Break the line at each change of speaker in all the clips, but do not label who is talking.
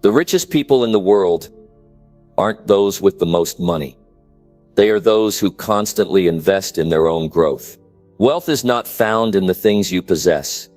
The richest people in the world aren't those with the most money. They are those who constantly invest in their own growth. Wealth is not found in the things you possess,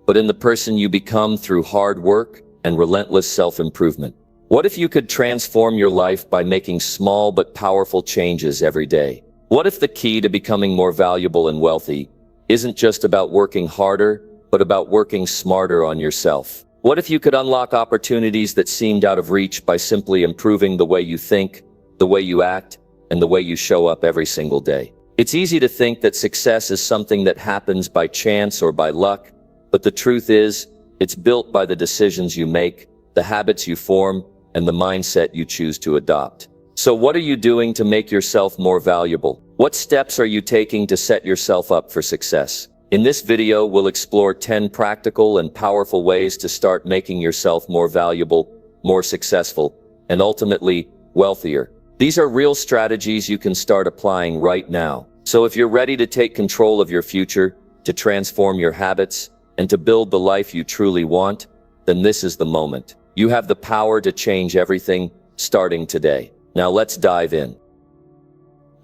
but in the person you become through hard work and relentless self-improvement. What if you could transform your life by making small but powerful changes every day? What if the key to becoming more valuable and wealthy isn't just about working harder, but about working smarter on yourself? What if you could unlock opportunities that seemed out of reach by simply improving the way you think, the way you act, and the way you show up every single day? It's easy to think that success is something that happens by chance or by luck, but the truth is, it's built by the decisions you make, the habits you form, and the mindset you choose to adopt. So what are you doing to make yourself more valuable? What steps are you taking to set yourself up for success? In this video, we'll explore 10 practical and powerful ways to start making yourself more valuable, more successful, and ultimately, wealthier. These are real strategies you can start applying right now. So if you're ready to take control of your future, to transform your habits, and to build the life you truly want, then this is the moment. You have the power to change everything, starting today. Now let's dive in.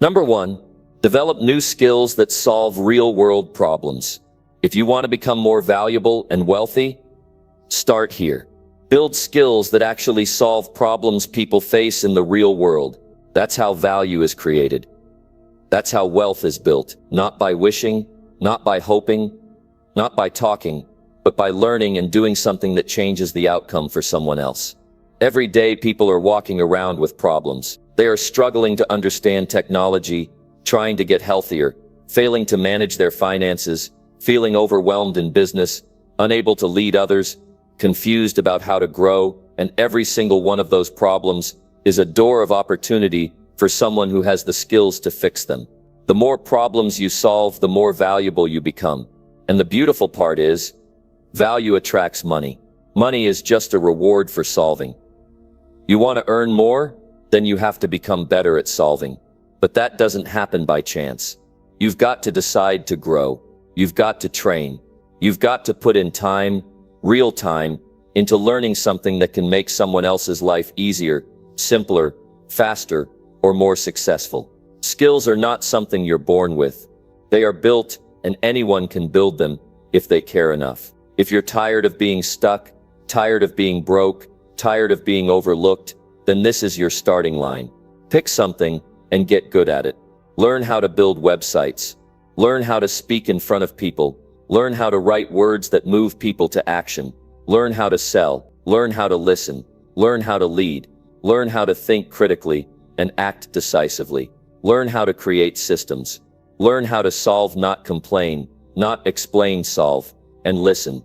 Number 1. Develop new skills that solve real-world problems. If you want to become more valuable and wealthy, start here. Build skills that actually solve problems people face in the real world. That's how value is created. That's how wealth is built. Not by wishing, not by hoping, not by talking, but by learning and doing something that changes the outcome for someone else. Every day, people are walking around with problems. They are struggling to understand technology, trying to get healthier, failing to manage their finances, feeling overwhelmed in business, unable to lead others, confused about how to grow, and every single one of those problems is a door of opportunity for someone who has the skills to fix them. The more problems you solve, the more valuable you become. And the beautiful part is, value attracts money. Money is just a reward for solving. You want to earn more? Then you have to become better at solving. But that doesn't happen by chance. You've got to decide to grow. You've got to train. You've got to put in time, real time, into learning something that can make someone else's life easier, simpler, faster, or more successful. Skills are not something you're born with. They are built, and anyone can build them if they care enough. If you're tired of being stuck, tired of being broke, tired of being overlooked, then this is your starting line. Pick something and get good at it. Learn how to build websites. Learn how to speak in front of people. Learn how to write words that move people to action. Learn how to sell. Learn how to listen. Learn how to lead. Learn how to think critically and act decisively. Learn how to create systems. Learn how to solve, not complain, not explain, solve, and listen.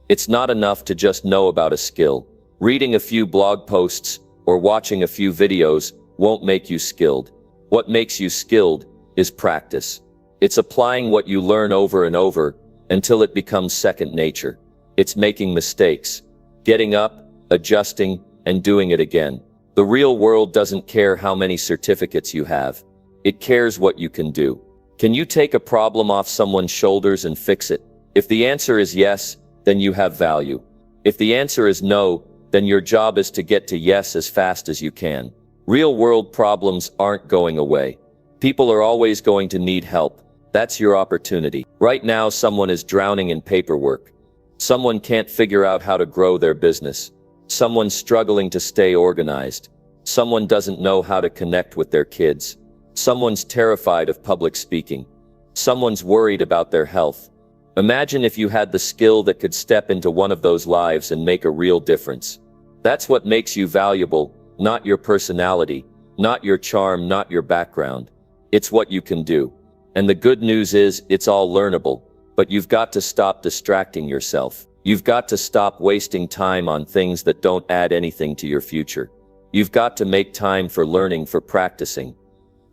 It's not enough to just know about a skill. Reading a few blog posts or watching a few videos won't make you skilled. What makes you skilled is practice. It's applying what you learn over and over until it becomes second nature. It's making mistakes, getting up, adjusting, and doing it again. The real world doesn't care how many certificates you have. It cares what you can do. Can you take a problem off someone's shoulders and fix it? If the answer is yes, then you have value. If the answer is no, then your job is to get to yes as fast as you can. Real-world problems aren't going away. People are always going to need help. That's your opportunity. Right now, someone is drowning in paperwork. Someone can't figure out how to grow their business. Someone's struggling to stay organized. Someone doesn't know how to connect with their kids. Someone's terrified of public speaking. Someone's worried about their health. Imagine if you had the skill that could step into one of those lives and make a real difference. That's what makes you valuable, not your personality, not your charm, not your background. It's what you can do. And the good news is, it's all learnable. But you've got to stop distracting yourself. You've got to stop wasting time on things that don't add anything to your future. You've got to make time for learning, for practicing,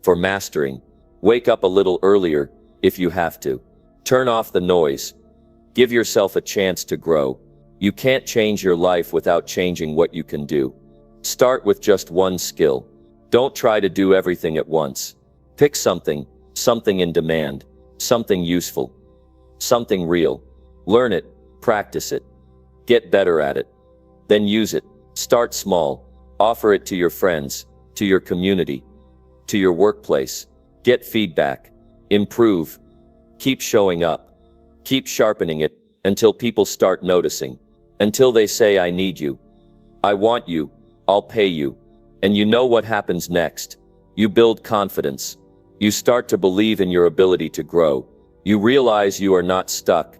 for mastering. Wake up a little earlier, if you have to. Turn off the noise. Give yourself a chance to grow. You can't change your life without changing what you can do. Start with just one skill. Don't try to do everything at once. Pick something in demand, something useful, something real. Learn it, practice it, get better at it, then use it. Start small. Offer it to your friends, to your community, to your workplace. Get feedback. Improve. Keep showing up. Keep sharpening it until people start noticing. Until they say, I need you. I want you. I'll pay you. And you know what happens next. You build confidence. You start to believe in your ability to grow. You realize you are not stuck.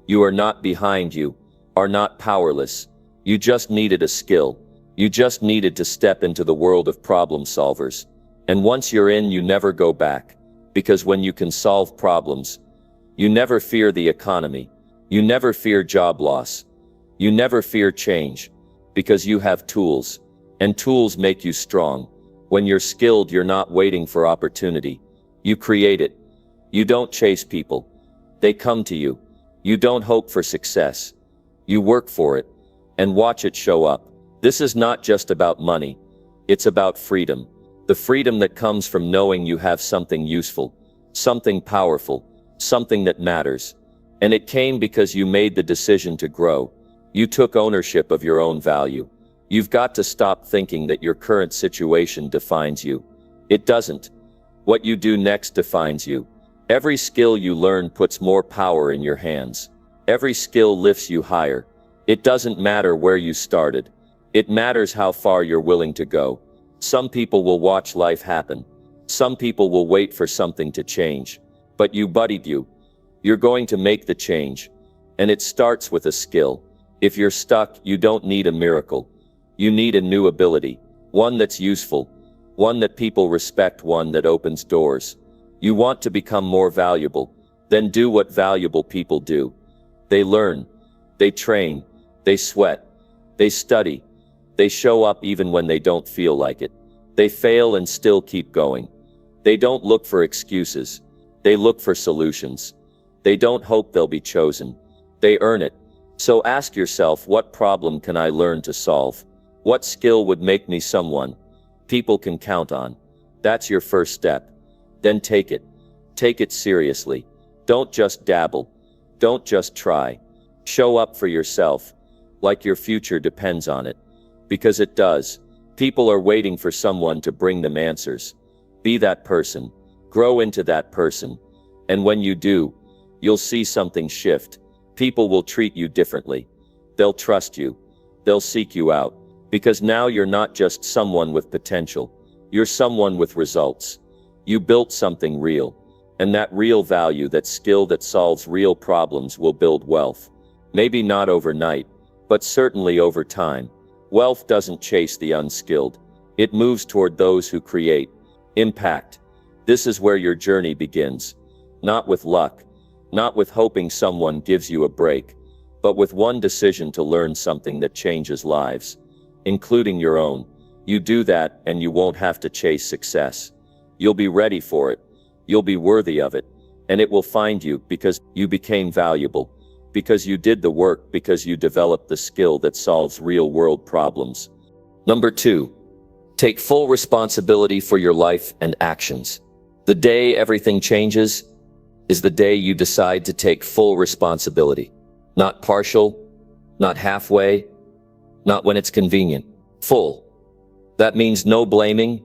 You are not behind. You are not powerless. You just needed a skill. You just needed to step into the world of problem solvers. And once you're in, you never go back. Because when you can solve problems, you never fear the economy. You never fear job loss. You never fear change. Because you have tools. And tools make you strong. When you're skilled, you're not waiting for opportunity. You create it. You don't chase people. They come to you. You don't hope for success. You work for it. And watch it show up. This is not just about money. It's about freedom. The freedom that comes from knowing you have something useful, something powerful, something that matters. And it came because you made the decision to grow. You took ownership of your own value. You've got to stop thinking that your current situation defines you. It doesn't. What you do next defines you. Every skill you learn puts more power in your hands. Every skill lifts you higher. It doesn't matter where you started. It matters how far you're willing to go. Some people will watch life happen. Some people will wait for something to change. But you, buddy, you're going to make the change. And it starts with a skill. If you're stuck, you don't need a miracle. You need a new ability. One that's useful. One that people respect. One that opens doors. You want to become more valuable. Then do what valuable people do. They learn. They train. They sweat. They study. They show up even when they don't feel like it. They fail and still keep going. They don't look for excuses. They look for solutions. They don't hope they'll be chosen. They earn it. So ask yourself, what problem can I learn to solve? What skill would make me someone people can count on? That's your first step. Then take it. Take it seriously. Don't just dabble. Don't just try. Show up for yourself, like your future depends on it. Because it does. People are waiting for someone to bring them answers. Be that person. Grow into that person. And when you do, you'll see something shift. People will treat you differently. They'll trust you. They'll seek you out. Because now you're not just someone with potential. You're someone with results. You built something real. And that real value, that skill that solves real problems, will build wealth. Maybe not overnight, but certainly over time. Wealth doesn't chase the unskilled. It moves toward those who create impact. This is where your journey begins. Not with luck. Not with hoping someone gives you a break. But with one decision to learn something that changes lives. Including your own. You do that and you won't have to chase success. You'll be ready for it. You'll be worthy of it. And it will find you because you became valuable. Because you did the work, because you developed the skill that solves real-world problems. Number 2. Take full responsibility for your life and actions. The day everything changes is the day you decide to take full responsibility. Not partial, not halfway, not when it's convenient. Full. That means no blaming,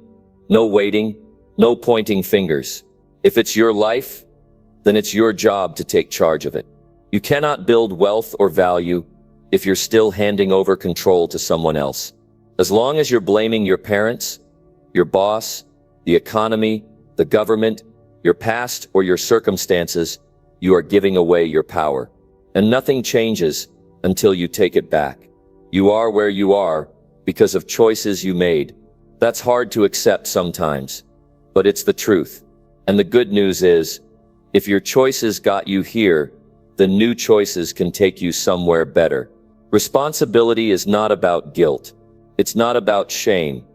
no waiting, no pointing fingers. If it's your life, then it's your job to take charge of it. You cannot build wealth or value if you're still handing over control to someone else. As long as you're blaming your parents, your boss, the economy, the government, your past, or your circumstances, you are giving away your power. And nothing changes until you take it back. You are where you are because of choices you made. That's hard to accept sometimes, but it's the truth. And the good news is, if your choices got you here, the new choices can take you somewhere better. Responsibility is not about guilt. It's not about shame.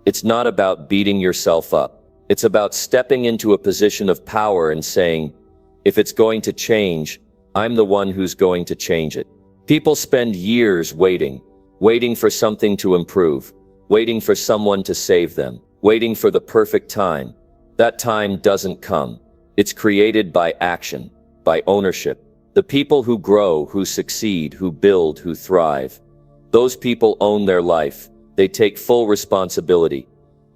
It's not about beating yourself up. It's about stepping into a position of power and saying, if it's going to change, I'm the one who's going to change it. People spend years waiting for something to improve, waiting for someone to save them, waiting for the perfect time. That time doesn't come. It's created by action, by ownership. The people who grow, who succeed, who build, who thrive, Those people own their life. They take full responsibility,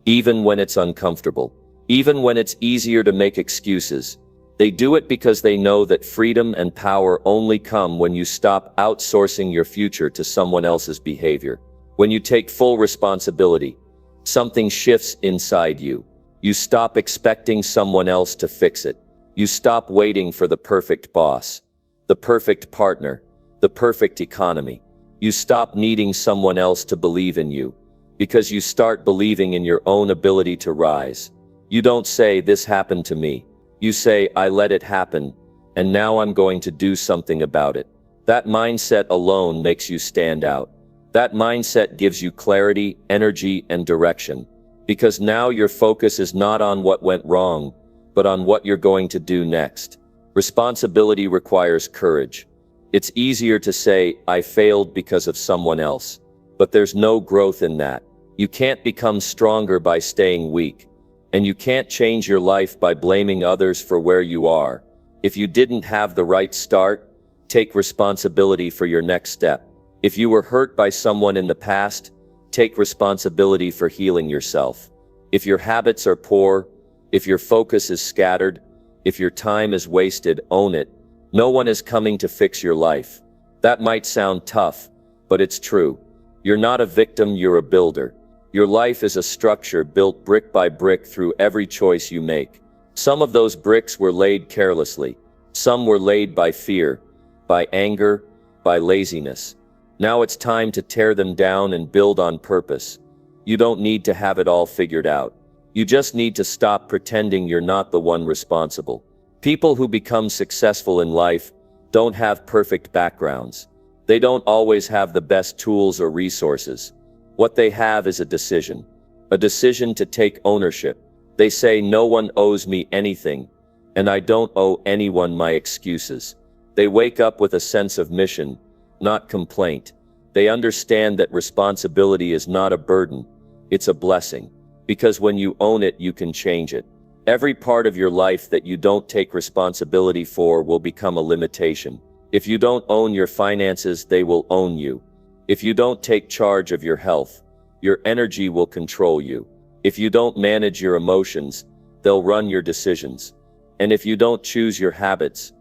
even when it's uncomfortable, even when it's easier to make excuses. They do it because they know that freedom and power only come when you stop outsourcing your future to someone else's behavior. When you take full responsibility, something shifts inside you. You stop expecting someone else to fix it. You stop waiting for the perfect boss, the perfect partner, the perfect economy. You stop needing someone else to believe in you, because you start believing in your own ability to rise. You don't say, "This happened to me." You say, "I let it happen, and now I'm going to do something about it." That mindset alone makes you stand out. That mindset gives you clarity, energy, and direction, because now your focus is not on what went wrong, but on what you're going to do next. Responsibility requires courage. It's easier to say, "I failed because of someone else," but there's no growth in that. You can't become stronger by staying weak, and you can't change your life by blaming others for where you are. If you didn't have the right start, take responsibility for your next step. If you were hurt by someone in the past, take responsibility for healing yourself. If your habits are poor, if your focus is scattered, if your time is wasted, own it. No one is coming to fix your life. That might sound tough, but it's true. You're not a victim, you're a builder. Your life is a structure built brick by brick through every choice you make. Some of those bricks were laid carelessly. Some were laid by fear, by anger, by laziness. Now it's time to tear them down and build on purpose. You don't need to have it all figured out. You just need to stop pretending you're not the one responsible. People who become successful in life don't have perfect backgrounds. They don't always have the best tools or resources. What they have is a decision to take ownership. They say, "No one owes me anything, and I don't owe anyone my excuses." They wake up with a sense of mission, not complaint. They understand that responsibility is not a burden, it's a blessing. Because when you own it, you can change it. Every part of your life that you don't take responsibility for will become a limitation. If you don't own your finances, they will own you. If you don't take charge of your health, your energy will control you. If you don't manage your emotions, they'll run your decisions. And if you don't choose your habits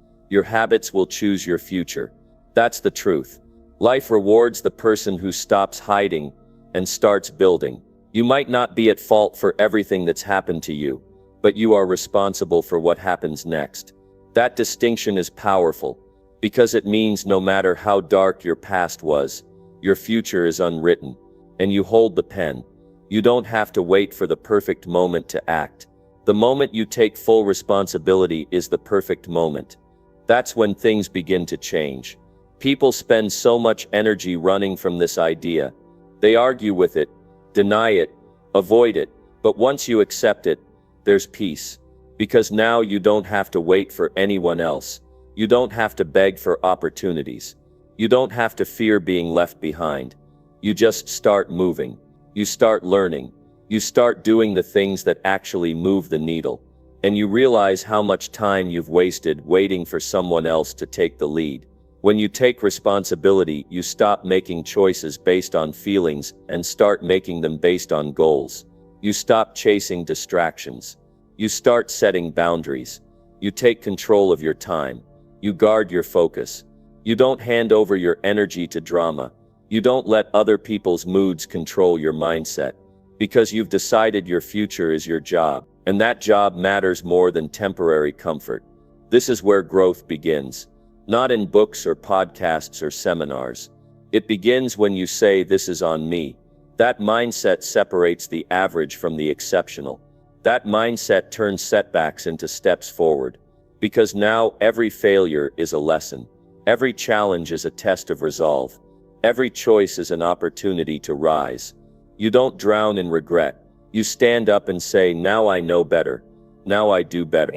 will choose your future. That's the truth. Life rewards the person who stops hiding and starts building. You might not be at fault for everything that's happened to you, but you are responsible for what happens next. That distinction is powerful, because it means no matter how dark your past was, your future is unwritten, and you hold the pen. You don't have to wait for the perfect moment to act. The moment you take full responsibility is the perfect moment. That's when things begin to change. People spend so much energy running from this idea. They argue with it, deny it, avoid it, but once you accept it, there's peace. Because now you don't have to wait for anyone else. You don't have to beg for opportunities. You don't have to fear being left behind. You just start moving. You start learning. You start doing the things that actually move the needle. And you realize how much time you've wasted waiting for someone else to take the lead. When you take responsibility, you stop making choices based on feelings and start making them based on goals. You stop chasing distractions. You start setting boundaries. You take control of your time. You guard your focus. You don't hand over your energy to drama. You don't let other people's moods control your mindset. Because you've decided your future is your job, and that job matters more than temporary comfort. This is where growth begins. Not in books or podcasts or seminars. It begins when you say, "This is on me." That mindset separates the average from the exceptional. That mindset turns setbacks into steps forward. Because now every failure is a lesson. Every challenge is a test of resolve. Every choice is an opportunity to rise. You don't drown in regret. You stand up and say, "Now I know better. Now I do better."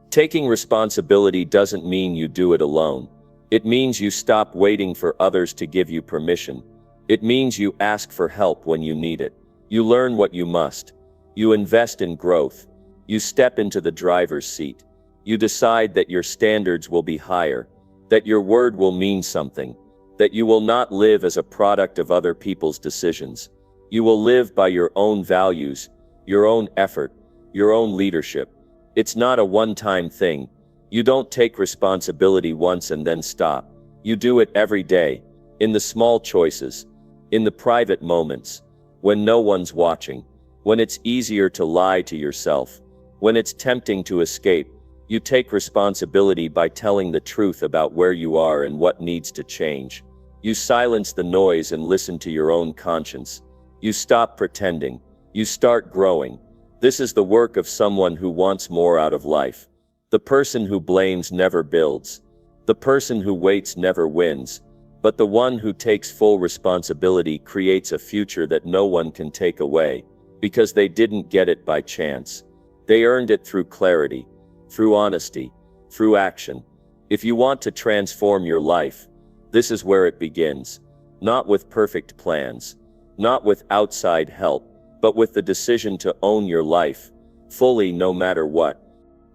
Taking responsibility doesn't mean you do it alone. It means you stop waiting for others to give you permission. It means you ask for help when you need it. You learn what you must. You invest in growth. You step into the driver's seat. You decide that your standards will be higher, that your word will mean something, that you will not live as a product of other people's decisions. You will live by your own values, your own effort, your own leadership. It's not a one-time thing. You don't take responsibility once and then stop. You do it every day, in the small choices, in the private moments, when no one's watching, when it's easier to lie to yourself, when it's tempting to escape. You take responsibility by telling the truth about where you are and what needs to change. You silence the noise and listen to your own conscience. You stop pretending. You start growing. This is the work of someone who wants more out of life. The person who blames never builds. The person who waits never wins. But the one who takes full responsibility creates a future that no one can take away, because they didn't get it by chance. They earned it through clarity, through honesty, through action. If you want to transform your life, this is where it begins. Not with perfect plans, not with outside help, but with the decision to own your life, fully no matter what.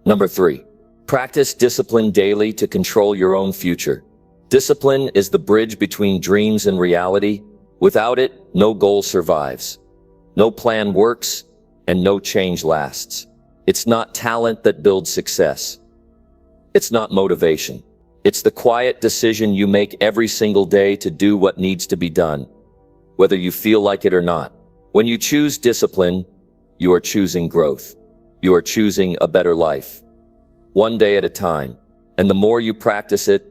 Number 3. Practice discipline daily to control your own future. Discipline is the bridge between dreams and reality. Without it, no goal survives. No plan works, and no change lasts. It's not talent that builds success. It's not motivation. It's the quiet decision you make every single day to do what needs to be done, whether you feel like it or not. When you choose discipline, you are choosing growth. You are choosing a better life, one day at a time. And the more you practice it,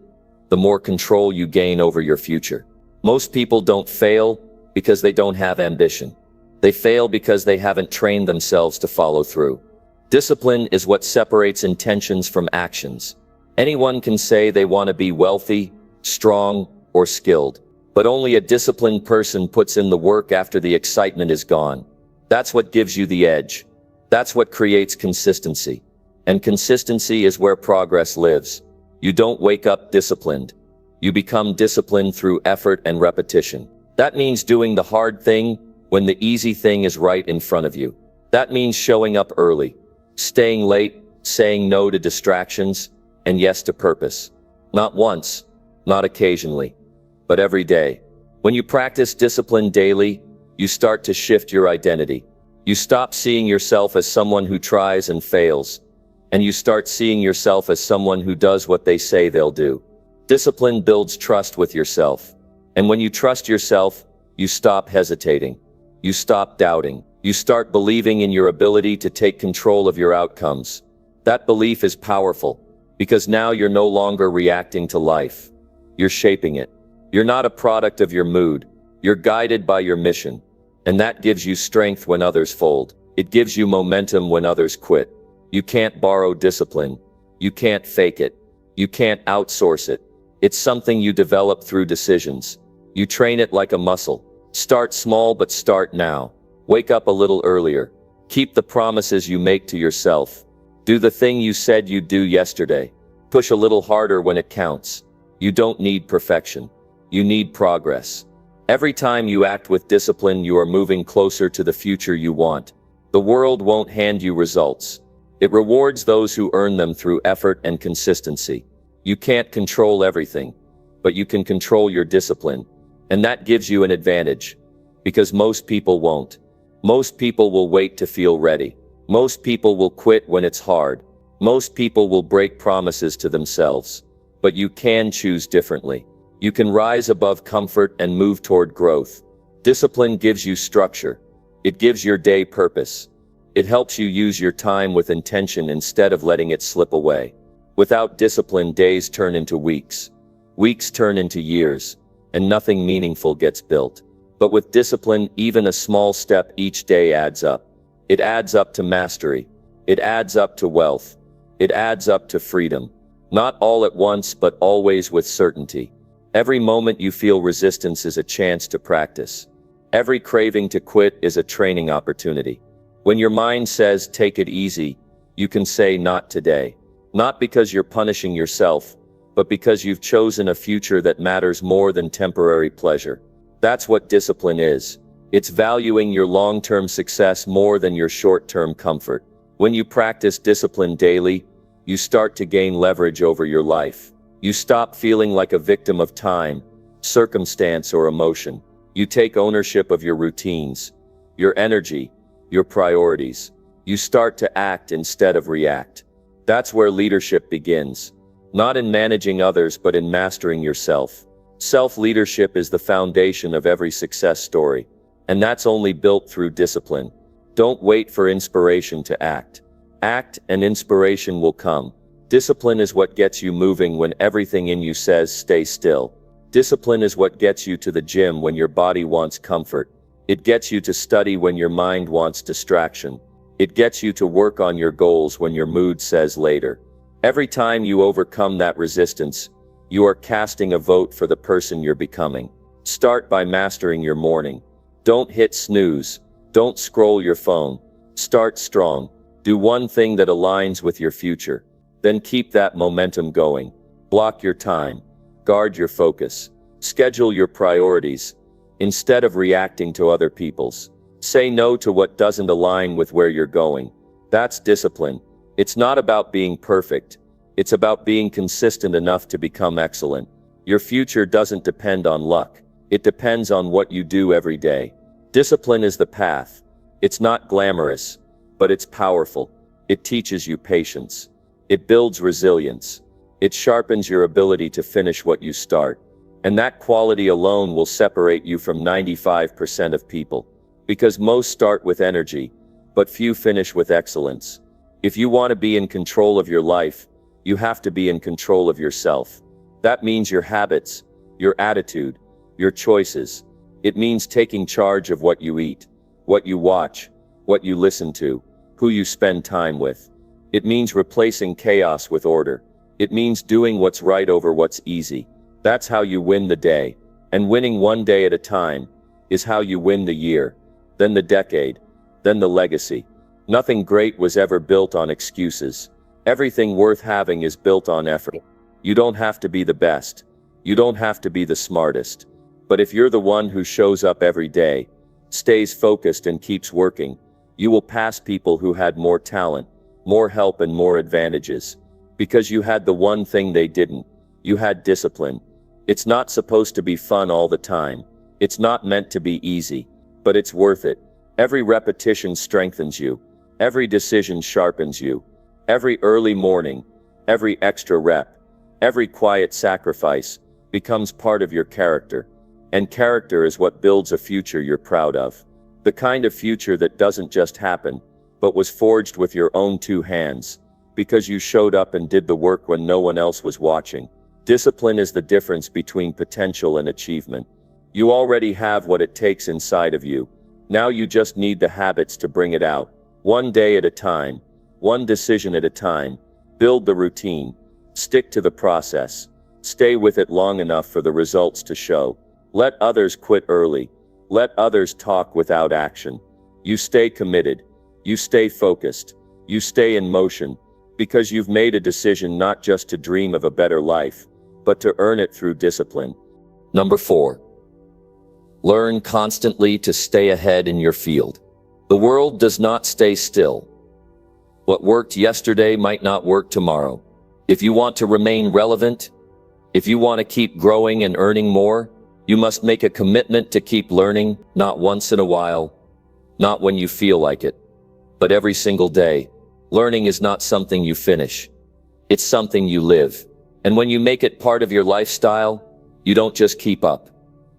the more control you gain over your future. Most people don't fail because they don't have ambition. They fail because they haven't trained themselves to follow through. Discipline is what separates intentions from actions. Anyone can say they want to be wealthy, strong, or skilled, but only a disciplined person puts in the work after the excitement is gone. That's what gives you the edge. That's what creates consistency. And consistency is where progress lives. You don't wake up disciplined. You become disciplined through effort and repetition. That means doing the hard thing when the easy thing is right in front of you. That means showing up early, staying late, saying no to distractions, and yes to purpose. Not once, not occasionally, but every day. When you practice discipline daily, you start to shift your identity. You stop seeing yourself as someone who tries and fails, and you start seeing yourself as someone who does what they say they'll do. Discipline builds trust with yourself. And when you trust yourself, you stop hesitating. You stop doubting. You start believing in your ability to take control of your outcomes. That belief is powerful, because now you're no longer reacting to life. You're shaping it. You're not a product of your mood. You're guided by your mission. And that gives you strength when others fold. It gives you momentum when others quit. You can't borrow discipline. You can't fake it. You can't outsource it. It's something you develop through decisions. You train it like a muscle. Start small, but start now. Wake up a little earlier. Keep the promises you make to yourself. Do the thing you said you'd do yesterday. Push a little harder when it counts. You don't need perfection. You need progress. Every time you act with discipline, you are moving closer to the future you want. The world won't hand you results. It rewards those who earn them through effort and consistency. You can't control everything, but you can control your discipline. And that gives you an advantage, because most people won't. Most people will wait to feel ready. Most people will quit when it's hard. Most people will break promises to themselves. But you can choose differently. You can rise above comfort and move toward growth. Discipline gives you structure. It gives your day purpose. It helps you use your time with intention instead of letting it slip away. Without discipline, days turn into weeks. Weeks turn into years, and nothing meaningful gets built. But with discipline, even a small step each day adds up. It adds up to mastery. It adds up to wealth. It adds up to freedom. Not all at once, but always with certainty. Every moment you feel resistance is a chance to practice. Every craving to quit is a training opportunity. When your mind says, take it easy, you can say, not today. Not because you're punishing yourself, but because you've chosen a future that matters more than temporary pleasure. That's what discipline is. It's valuing your long-term success more than your short-term comfort. When you practice discipline daily, you start to gain leverage over your life. You stop feeling like a victim of time, circumstance, or emotion. You take ownership of your routines, your energy, your priorities. You start to act instead of react. That's where leadership begins. Not in managing others, but in mastering yourself. Self-leadership is the foundation of every success story, and that's only built through discipline. Don't wait for inspiration to act. Act and inspiration will come. Discipline is what gets you moving when everything in you says stay still. Discipline is what gets you to the gym when your body wants comfort. It gets you to study when your mind wants distraction. It gets you to work on your goals when your mood says later. Every time you overcome that resistance, you are casting a vote for the person you're becoming. Start by mastering your morning. Don't hit snooze. Don't scroll your phone. Start strong. Do one thing that aligns with your future. Then keep that momentum going. Block your time. Guard your focus. Schedule your priorities. Instead of reacting to other people's. Say no to what doesn't align with where you're going. That's discipline. It's not about being perfect. It's about being consistent enough to become excellent. Your future doesn't depend on luck. It depends on what you do every day. Discipline is the path. It's not glamorous, but it's powerful. It teaches you patience. It builds resilience. It sharpens your ability to finish what you start. And that quality alone will separate you from 95% of people. Because most start with energy, but few finish with excellence. If you want to be in control of your life, you have to be in control of yourself. That means your habits, your attitude, your choices. It means taking charge of what you eat, what you watch, what you listen to, who you spend time with. It means replacing chaos with order. It means doing what's right over what's easy. That's how you win the day. And winning one day at a time is how you win the year, then the decade, then the legacy. Nothing great was ever built on excuses. Everything worth having is built on effort. You don't have to be the best. You don't have to be the smartest. But if you're the one who shows up every day, stays focused and keeps working, you will pass people who had more talent, more help and more advantages. Because you had the one thing they didn't. You had discipline. It's not supposed to be fun all the time. It's not meant to be easy. But it's worth it. Every repetition strengthens you. Every decision sharpens you. Every early morning, every extra rep, every quiet sacrifice becomes part of your character. And character is what builds a future you're proud of. The kind of future that doesn't just happen, but was forged with your own two hands, because you showed up and did the work when no one else was watching. Discipline is the difference between potential and achievement. You already have what it takes inside of you. Now you just need the habits to bring it out. One day at a time, one decision at a time. Build the routine. Stick to the process. Stay with it long enough for the results to show. Let others quit early. Let others talk without action. You stay committed. You stay focused. You stay in motion. Because you've made a decision not just to dream of a better life, but to earn it through discipline.
Number 4. Learn constantly to stay ahead in your field. The world does not stay still. What worked yesterday might not work tomorrow. If you want to remain relevant, if you want to keep growing and earning more, you must make a commitment to keep learning, not once in a while, not when you feel like it, but every single day. Learning is not something you finish. It's something you live. And when you make it part of your lifestyle, you don't just keep up.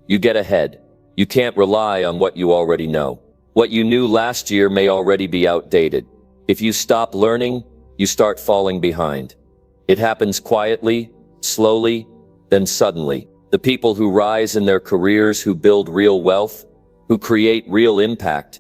You get ahead. You can't rely on what you already know. What you knew last year may already be outdated. If you stop learning, you start falling behind. It happens quietly, slowly, then suddenly. The people who rise in their careers, who build real wealth, who create real impact,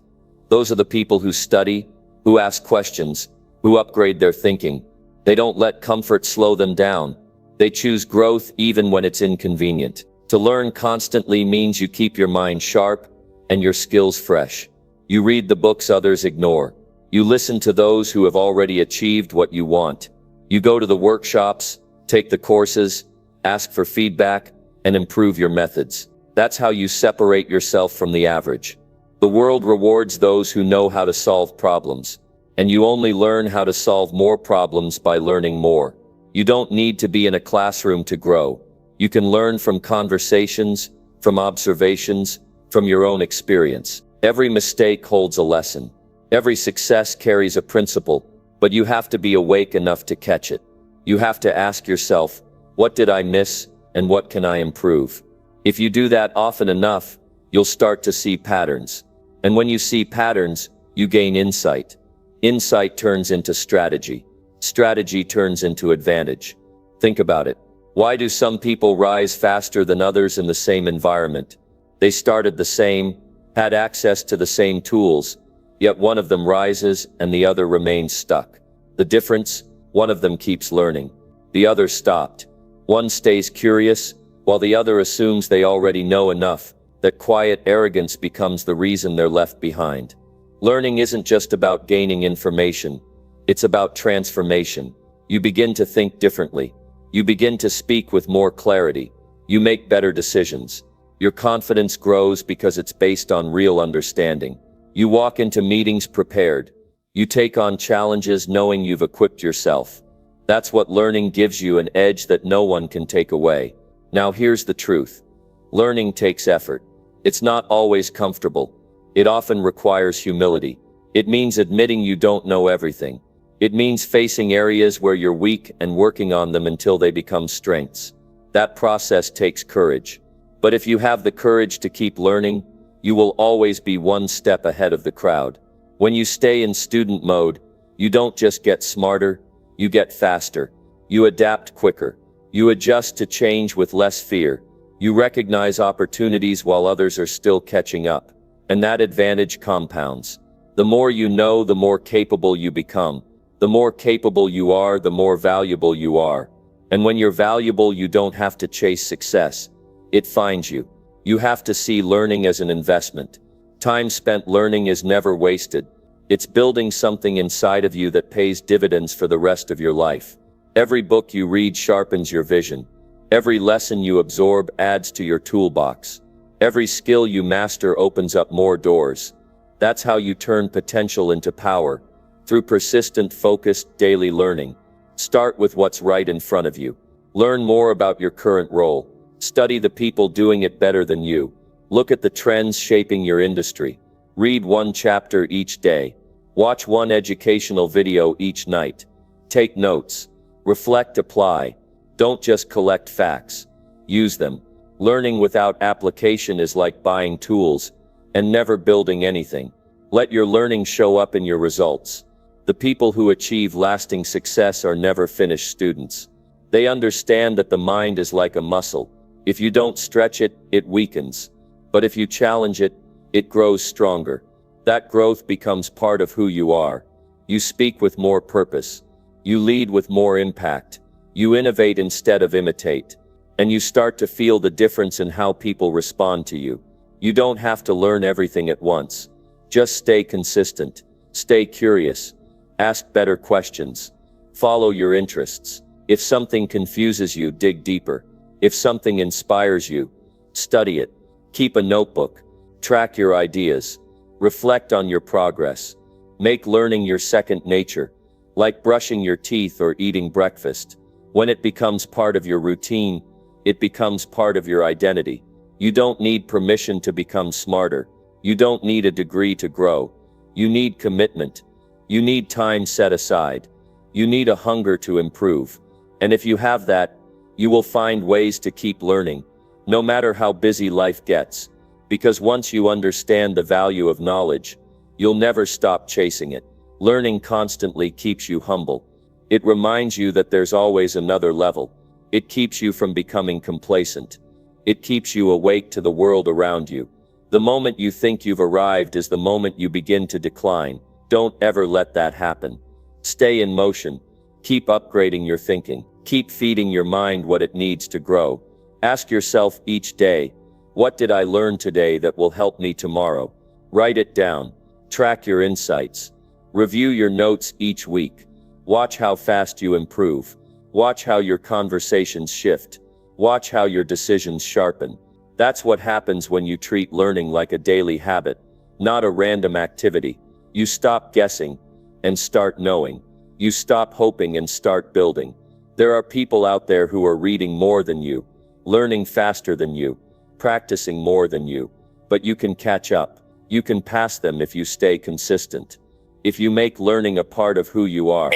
those are the people who study, who ask questions, who upgrade their thinking. They don't let comfort slow them down. They choose growth even when it's inconvenient. To learn constantly means you keep your mind sharp and your skills fresh. You read the books others ignore. You listen to those who have already achieved what you want. You go to the workshops, take the courses, ask for feedback, and improve your methods. That's how you separate yourself from the average. The world rewards those who know how to solve problems. And you only learn how to solve more problems by learning more. You don't need to be in a classroom to grow.
You can learn from conversations, from observations, from your own experience. Every mistake holds a lesson. Every success carries a principle, but you have to be awake enough to catch it. You have to ask yourself, what did I miss, and what can I improve? If you do that often enough, you'll start to see patterns. And when you see patterns, you gain insight. Insight turns into strategy. Strategy turns into advantage. Think about it. Why do some people rise faster than others in the same environment? They started the same, had access to the same tools, yet one of them rises and the other remains stuck. The difference? One of them keeps learning. The other stopped. One stays curious, while the other assumes they already know enough. That quiet arrogance becomes the reason they're left behind. Learning isn't just about gaining information. It's about transformation. You begin to think differently. You begin to speak with more clarity. You make better decisions. Your confidence grows because it's based on real understanding. You walk into meetings prepared. You take on challenges knowing you've equipped yourself. That's what learning gives you, an edge that no one can take away. Now here's the truth. Learning takes effort. It's not always comfortable. It often requires humility. It means admitting you don't know everything. It means facing areas where you're weak and working on them until they become strengths. That process takes courage. But if you have the courage to keep learning, you will always be one step ahead of the crowd. When you stay in student mode, you don't just get smarter, you get faster. You adapt quicker. You adjust to change with less fear. You recognize opportunities while others are still catching up. And that advantage compounds. The more you know, the more capable you become. The more capable you are, the more valuable you are. And when you're valuable, you don't have to chase success. It finds you. You have to see learning as an investment. Time spent learning is never wasted. It's building something inside of you that pays dividends for the rest of your life. Every book you read sharpens your vision. Every lesson you absorb adds to your toolbox. Every skill you master opens up more doors. That's how you turn potential into power, through persistent, focused, daily learning. Start with what's right in front of you. Learn more about your current role. Study the people doing it better than you. Look at the trends shaping your industry. Read one chapter each day. Watch one educational video each night. Take notes. Reflect, apply. Don't just collect facts. Use them. Learning without application is like buying tools and never building anything. Let your learning show up in your results. The people who achieve lasting success are never finished students. They understand that the mind is like a muscle. If you don't stretch it, it weakens. But if you challenge it, it grows stronger. That growth becomes part of who you are. You speak with more purpose. You lead with more impact. You innovate instead of imitate. And you start to feel the difference in how people respond to you. You don't have to learn everything at once. Just stay consistent. Stay curious. Ask better questions. Follow your interests. If something confuses you, dig deeper. If something inspires you, study it. Keep a notebook. Track your ideas. Reflect on your progress. Make learning your second nature, like brushing your teeth or eating breakfast. When it becomes part of your routine, it becomes part of your identity. You don't need permission to become smarter. You don't need a degree to grow. You need commitment. You need time set aside. You need a hunger to improve. And if you have that, you will find ways to keep learning, no matter how busy life gets. Because once you understand the value of knowledge, you'll never stop chasing it. Learning constantly keeps you humble. It reminds you that there's always another level. It keeps you from becoming complacent. It keeps you awake to the world around you. The moment you think you've arrived is the moment you begin to decline. Don't ever let that happen. Stay in motion. Keep upgrading your thinking. Keep feeding your mind what it needs to grow. Ask yourself each day, what did I learn today that will help me tomorrow? Write it down. Track your insights. Review your notes each week. Watch how fast you improve. Watch how your conversations shift. Watch how your decisions sharpen. That's what happens when you treat learning like a daily habit, not a random activity. You stop guessing and start knowing. You stop hoping and start building. There are people out there who are reading more than you, learning faster than you, practicing more than you. But you can catch up. You can pass them if you stay consistent. If you make learning a part of who you are,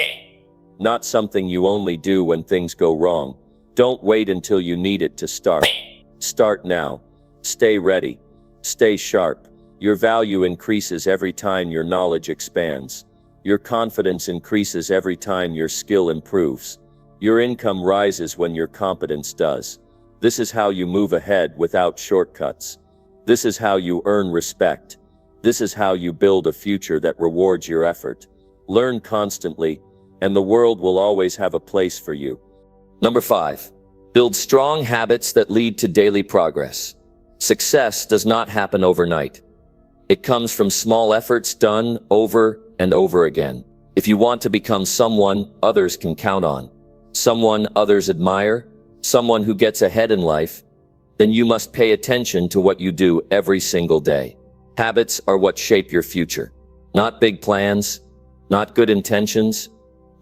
not something you only do when things go wrong. Don't wait until you need it to start. Start now. Stay ready. Stay sharp. Your value increases every time your knowledge expands. Your confidence increases every time your skill improves. Your income rises when your competence does. This is how you move ahead without shortcuts. This is how you earn respect. This is how you build a future that rewards your effort. Learn constantly, and the world will always have a place for you.
Number 5. Build strong habits that lead to daily progress. Success does not happen overnight. It comes from small efforts done over and over again. If you want to become someone others can count on, someone others admire, someone who gets ahead in life, then you must pay attention to what you do every single day. Habits are what shape your future. Not big plans, not good intentions,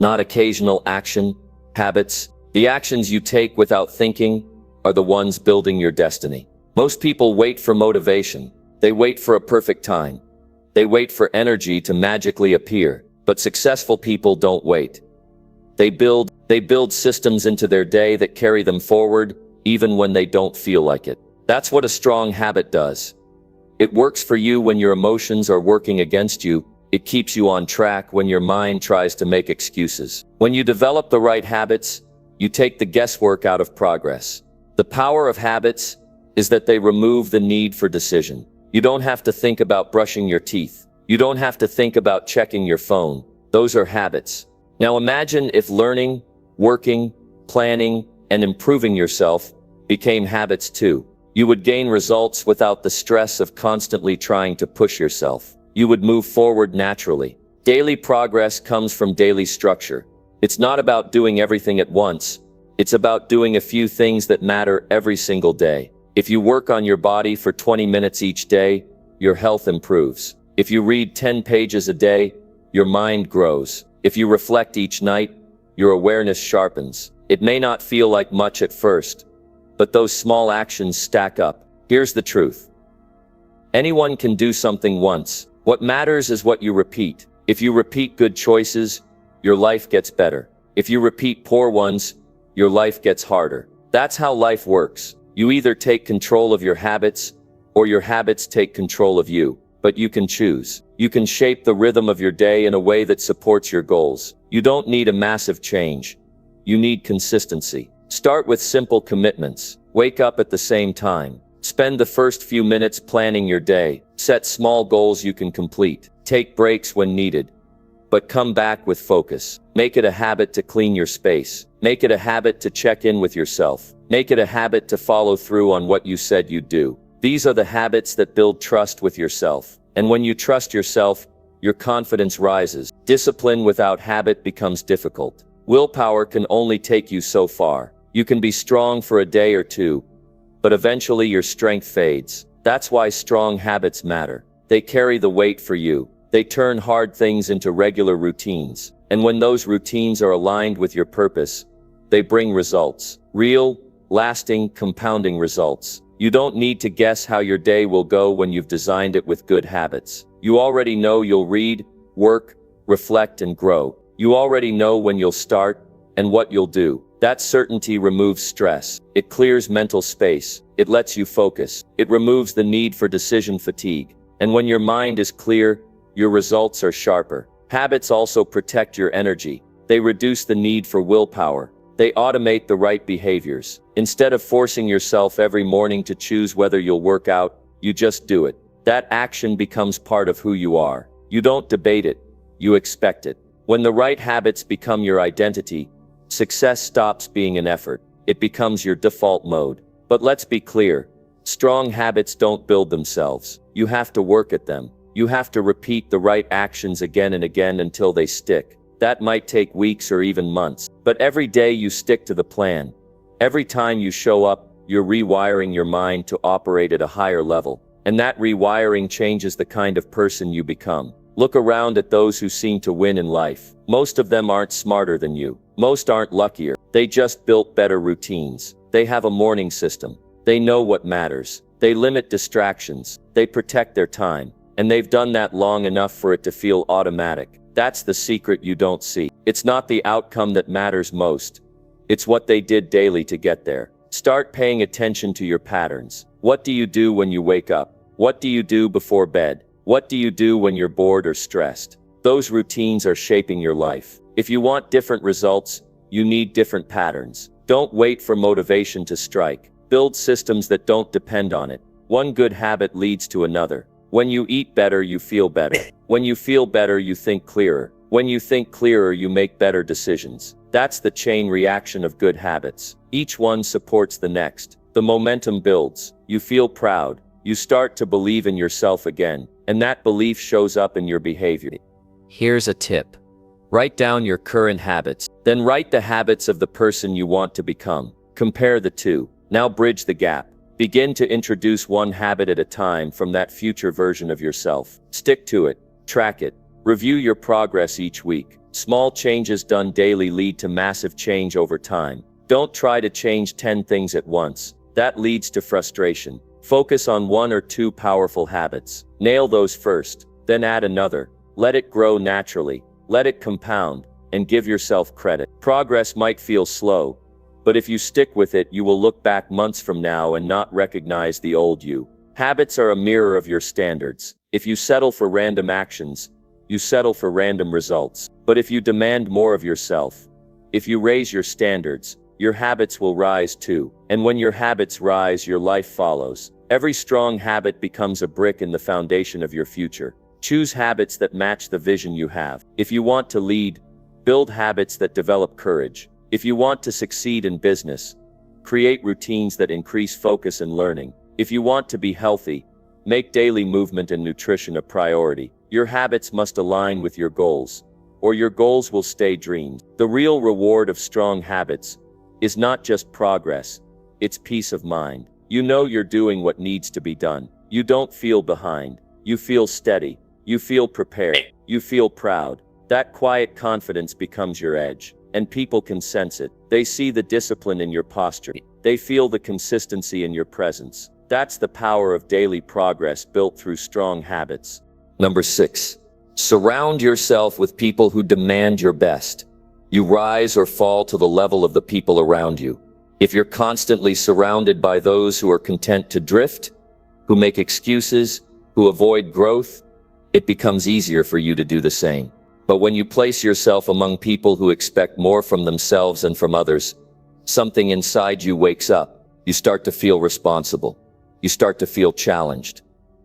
not occasional action. Habits, the actions you take without thinking, are the ones building your destiny. Most people wait for motivation. They wait for a perfect time. They wait for energy to magically appear. But successful people don't wait. They build systems into their day that carry them forward, even when they don't feel like it. That's what a strong habit does. It works for you when your emotions are working against you. It keeps you on track when your mind tries to make excuses. When you develop the right habits, you take the guesswork out of progress. The power of habits is that they remove the need for decision. You don't have to think about brushing your teeth. You don't have to think about checking your phone. Those are habits. Now imagine if learning, working, planning, and improving yourself became habits too. You would gain results without the stress of constantly trying to push yourself. You would move forward naturally. Daily progress comes from daily structure. It's not about doing everything at once. It's about doing a few things that matter every single day. If you work on your body for 20 minutes each day, your health improves. If you read 10 pages a day, your mind grows. If you reflect each night, your awareness sharpens. It may not feel like much at first, but those small actions stack up. Here's the truth. Anyone can do something once. What matters is what you repeat. If you repeat good choices, your life gets better. If you repeat poor ones, your life gets harder. That's how life works. You either take control of your habits, or your habits take control of you. But you can choose. You can shape the rhythm of your day in a way that supports your goals. You don't need a massive change. You need consistency. Start with simple commitments. Wake up at the same time. Spend the first few minutes planning your day. Set small goals you can complete. Take breaks when needed. But come back with focus. Make it a habit to clean your space. Make it a habit to check in with yourself. Make it a habit to follow through on what you said you'd do. These are the habits that build trust with yourself. And when you trust yourself, your confidence rises. Discipline without habit becomes difficult. Willpower can only take you so far. You can be strong for a day or two, but eventually your strength fades. That's why strong habits matter. They carry the weight for you. They turn hard things into regular routines. And when those routines are aligned with your purpose, they bring results. Real, lasting, compounding results. You don't need to guess how your day will go when you've designed it with good habits. You already know you'll read, work, reflect, and grow. You already know when you'll start and what you'll do. That certainty removes stress. It clears mental space. It lets you focus. It removes the need for decision fatigue. And when your mind is clear, your results are sharper. Habits also protect your energy. They reduce the need for willpower. They automate the right behaviors. Instead of forcing yourself every morning to choose whether you'll work out, you just do it. That action becomes part of who you are. You don't debate it. You expect it. When the right habits become your identity, success stops being an effort. It becomes your default mode. But let's be clear. Strong habits don't build themselves. You have to work at them. You have to repeat the right actions again and again until they stick. That might take weeks or even months. But every day you stick to the plan. Every time you show up, you're rewiring your mind to operate at a higher level. And that rewiring changes the kind of person you become. Look around at those who seem to win in life. Most of them aren't smarter than you. Most aren't luckier. They just built better routines.
They have a morning system. They know what matters. They limit distractions. They protect their time. And they've done that long enough for it to feel automatic. That's the secret you don't see. It's not the outcome that matters most. It's what they did daily to get there. Start paying attention to your patterns. What do you do when you wake up? What do you do before bed? What do you do when you're bored or stressed? Those routines are shaping your life. If you want different results, you need different patterns. Don't wait for motivation to strike. Build systems that don't depend on it. One good habit leads to another. When you eat better, you feel better. When you feel better, you think clearer. When you think clearer, you make better decisions. That's the chain reaction of good habits. Each one supports the next. The momentum builds. You feel proud. You start to believe in yourself again, and that belief shows up in your behavior. Here's a tip. Write down your current habits, then write the habits of the person you want to become. Compare the two. Now bridge the gap. Begin to introduce one habit at a time from that future version of yourself. Stick to it. Track it. Review your progress each week. Small changes done daily lead to massive change over time. Don't try to change 10 things at once. That leads to frustration. Focus on 1 or 2 powerful habits. Nail those first, then add another. Let it grow naturally. Let it compound, and give yourself credit. Progress might feel slow, but if you stick with it, you will look back months from now and not recognize the old you. Habits are a mirror of your standards. If you settle for random actions, you settle for random results. But if you demand more of yourself, if you raise your standards, your habits will rise too. And when your habits rise, your life follows. Every strong habit becomes a brick in the foundation of your future. Choose habits that match the vision you have. If you want to lead, build habits that develop courage. If you want to succeed in business, create routines that increase focus and learning. If you want to be healthy, make daily movement and nutrition a priority. Your habits must align with your goals, or your goals will stay dreams. The real reward of strong habits is not just progress, it's peace of mind. You know you're doing what needs to be done. You don't feel behind. You feel steady. You feel prepared. You feel proud. That quiet confidence becomes your edge, and people can sense it. They see the discipline in your posture. They feel the consistency in your presence. That's the power of daily progress built through strong habits. Number 6. Surround yourself with people who demand your best. You rise or fall to the level of the people around you. If you're constantly surrounded by those who are content to drift, who make excuses, who avoid growth, it becomes easier for you to do the same. But when you place yourself among people who expect more from themselves and from others, something inside you wakes up. You start to feel responsible. You start to feel challenged.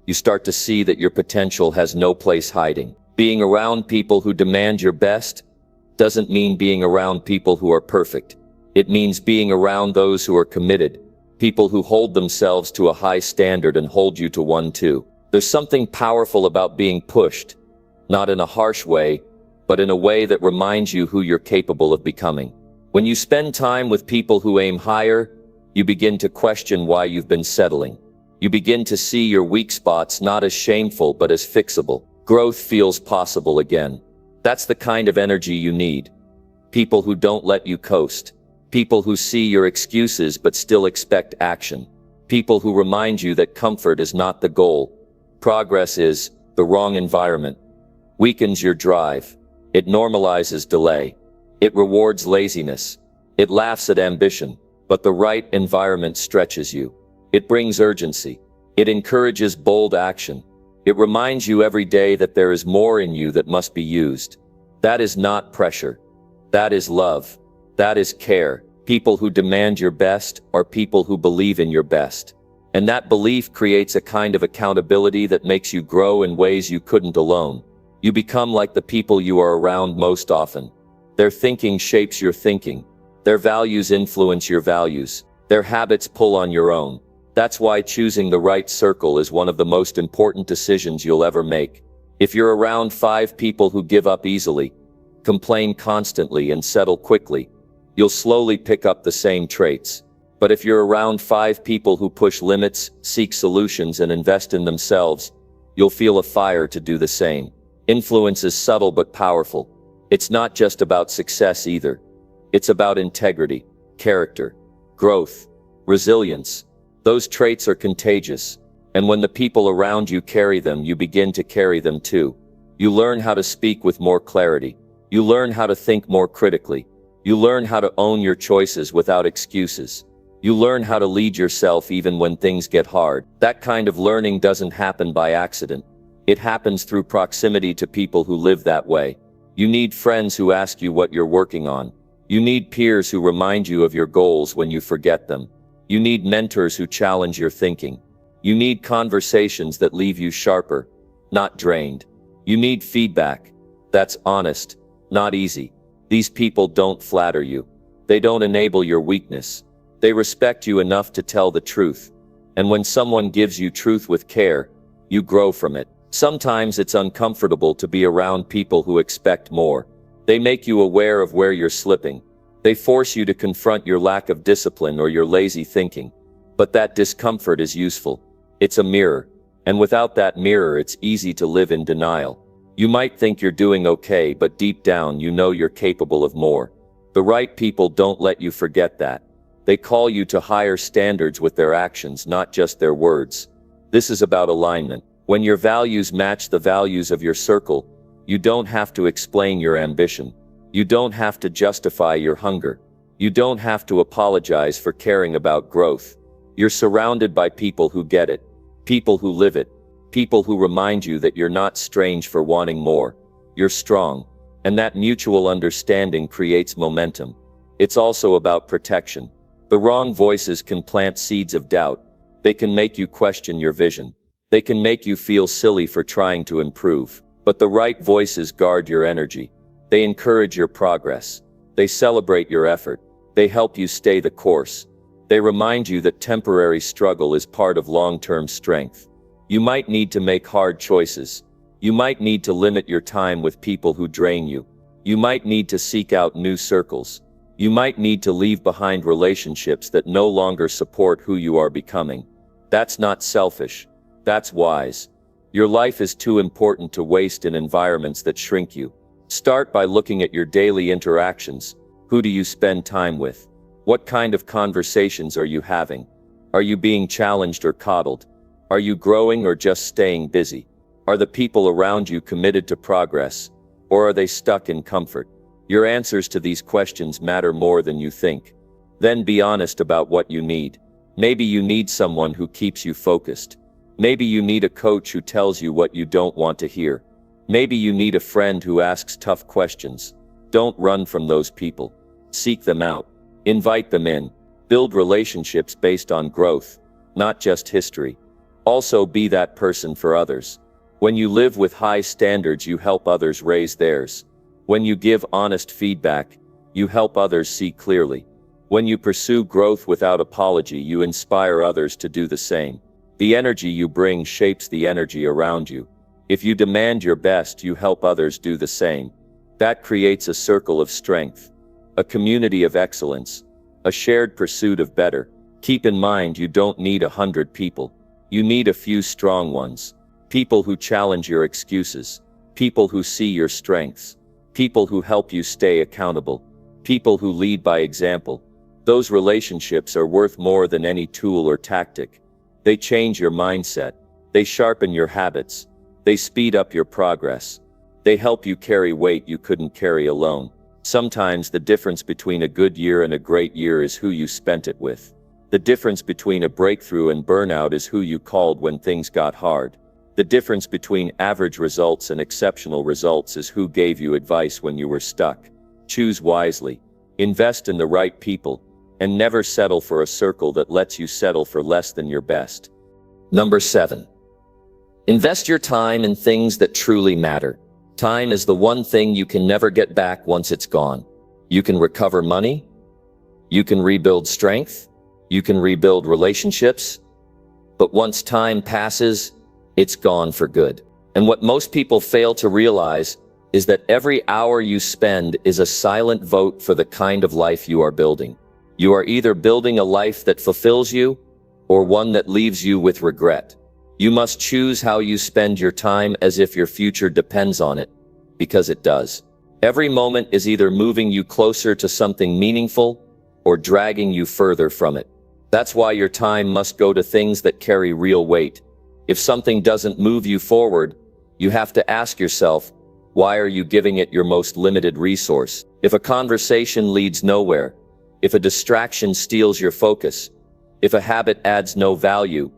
You start to see that your potential has no place hiding. Being around people who demand your best doesn't mean being around people who are perfect. It means being around those who are committed, people who hold themselves to a high standard and hold you to one too. There's something powerful about being pushed, not in a harsh way, but in a way that reminds you who you're capable of becoming. When you spend time with people who aim higher, you begin to question why you've been settling. You begin to see your weak spots not as shameful but as fixable. Growth feels possible again. That's the kind of energy you need. People who don't let you coast. People who see your excuses but still expect action. People who remind you that comfort is not the goal. Progress is. The wrong environment weakens your drive. It normalizes delay. It rewards laziness. It laughs at ambition. But the right environment stretches you. It brings urgency. It encourages bold action. It reminds you every day that there is more in you that must be used. That is not pressure. That is love. That is care. People who demand your best are people who believe in your best. And that belief creates a kind of accountability that makes you grow in ways you couldn't alone. You become like the people you are around most often. Their thinking shapes your thinking. Their values influence your values. Their habits pull on your own. That's why choosing the right circle is one of the most important decisions you'll ever make. If you're around 5 people who give up easily, complain constantly and settle quickly, you'll slowly pick up the same traits. But if you're around 5 people who push limits, seek solutions, and invest in themselves, you'll feel a fire to do the same. Influence is subtle but powerful. It's not just about success either. It's about integrity, character, growth, resilience. Those traits are contagious. And when the people around you carry them, you begin to carry them too. You learn how to speak with more clarity. You learn how to think more critically. You learn how to own your choices without excuses. You learn how to lead yourself even when things get hard. That kind of learning doesn't happen by accident. It happens through proximity to people who live that way. You need friends who ask you what you're working on. You need peers who remind you of your goals when you forget them. You need mentors who challenge your thinking. You need conversations that leave you sharper, not drained. You need feedback that's honest, not easy. These people don't flatter you. They don't enable your weakness. They respect you enough to tell the truth. And when someone gives you truth with care, you grow from it. Sometimes it's uncomfortable to be around people who expect more. They make you aware of where you're slipping. They force you to confront your lack of discipline or your lazy thinking. But that discomfort is useful. It's a mirror. And without that mirror, it's easy to live in denial. You might think you're doing okay, but deep down you know you're capable of more. The right people don't let you forget that. They call you to higher standards with their actions, not just their words. This is about alignment. When your values match the values of your circle, you don't have to explain your ambition. You don't have to justify your hunger. You don't have to apologize for caring about growth. You're surrounded by people who get it, people who live it, people who remind you that you're not strange for wanting more. You're strong, and that mutual understanding creates momentum. It's also about protection. The wrong voices can plant seeds of doubt. They can make you question your vision. They can make you feel silly for trying to improve. But the right voices guard your energy. They encourage your progress. They celebrate your effort. They help you stay the course. They remind you that temporary struggle is part of long-term strength. You might need to make hard choices. You might need to limit your time with people who drain you. You might need to seek out new circles. You might need to leave behind relationships that no longer support who you are becoming. That's not selfish. That's wise. Your life is too important to waste in environments that shrink you. Start by looking at your daily interactions. Who do you spend time with? What kind of conversations are you having? Are you being challenged or coddled? Are you growing or just staying busy? Are the people around you committed to progress, or are they stuck in comfort? Your answers to these questions matter more than you think. Then be honest about what you need. Maybe you need someone who keeps you focused. Maybe you need a coach who tells you what you don't want to hear. Maybe you need a friend who asks tough questions. Don't run from those people. Seek them out. Invite them in. Build relationships based on growth, not just history. Also be that person for others. When you live with high standards, you help others raise theirs. When you give honest feedback, you help others see clearly. When you pursue growth without apology, you inspire others to do the same. The energy you bring shapes the energy around you. If you demand your best, you help others do the same. That creates a circle of strength, a community of excellence, a shared pursuit of better. Keep in mind, you don't need 100 people. You need a few strong ones. People who challenge your excuses. People who see your strengths. People who help you stay accountable. People who lead by example. Those relationships are worth more than any tool or tactic. They change your mindset. They sharpen your habits. They speed up your progress. They help you carry weight you couldn't carry alone. Sometimes the difference between a good year and a great year is who you spent it with. The difference between a breakthrough and burnout is who you called when things got hard. The difference between average results and exceptional results is who gave you advice when you were stuck. Choose wisely. Invest in the right people. And never settle for a circle that lets you settle for less than your best. Number 7. Invest your time in things that truly matter. Time is the one thing you can never get back once it's gone. You can recover money. You can rebuild strength. You can rebuild relationships. But once time passes, it's gone for good. And what most people fail to realize is that every hour you spend is a silent vote for the kind of life you are building. You are either building a life that fulfills you, or one that leaves you with regret. You must choose how you spend your time as if your future depends on it, because it does. Every moment is either moving you closer to something meaningful, or dragging you further from it. That's why your time must go to things that carry real weight. If something doesn't move you forward, you have to ask yourself, why are you giving it your most limited resource? If a conversation leads nowhere, if a distraction steals your focus, if a habit adds no value,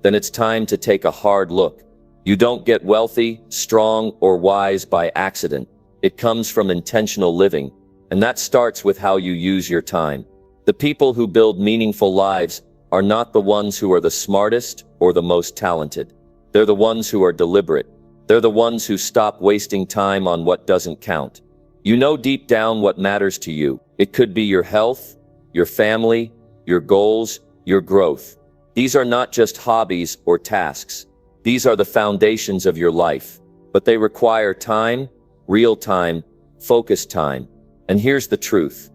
then it's time to take a hard look. You don't get wealthy, strong, or wise by accident. It comes from intentional living, and that starts with how you use your time. The people who build meaningful lives are not the ones who are the smartest or the most talented. They're the ones who are deliberate. They're the ones who stop wasting time on what doesn't count. You know deep down what matters to you. It could be your health, your family, your goals, your growth. These are not just hobbies or tasks. These are the foundations of your life. But they require time, real time, focused time. And here's the truth.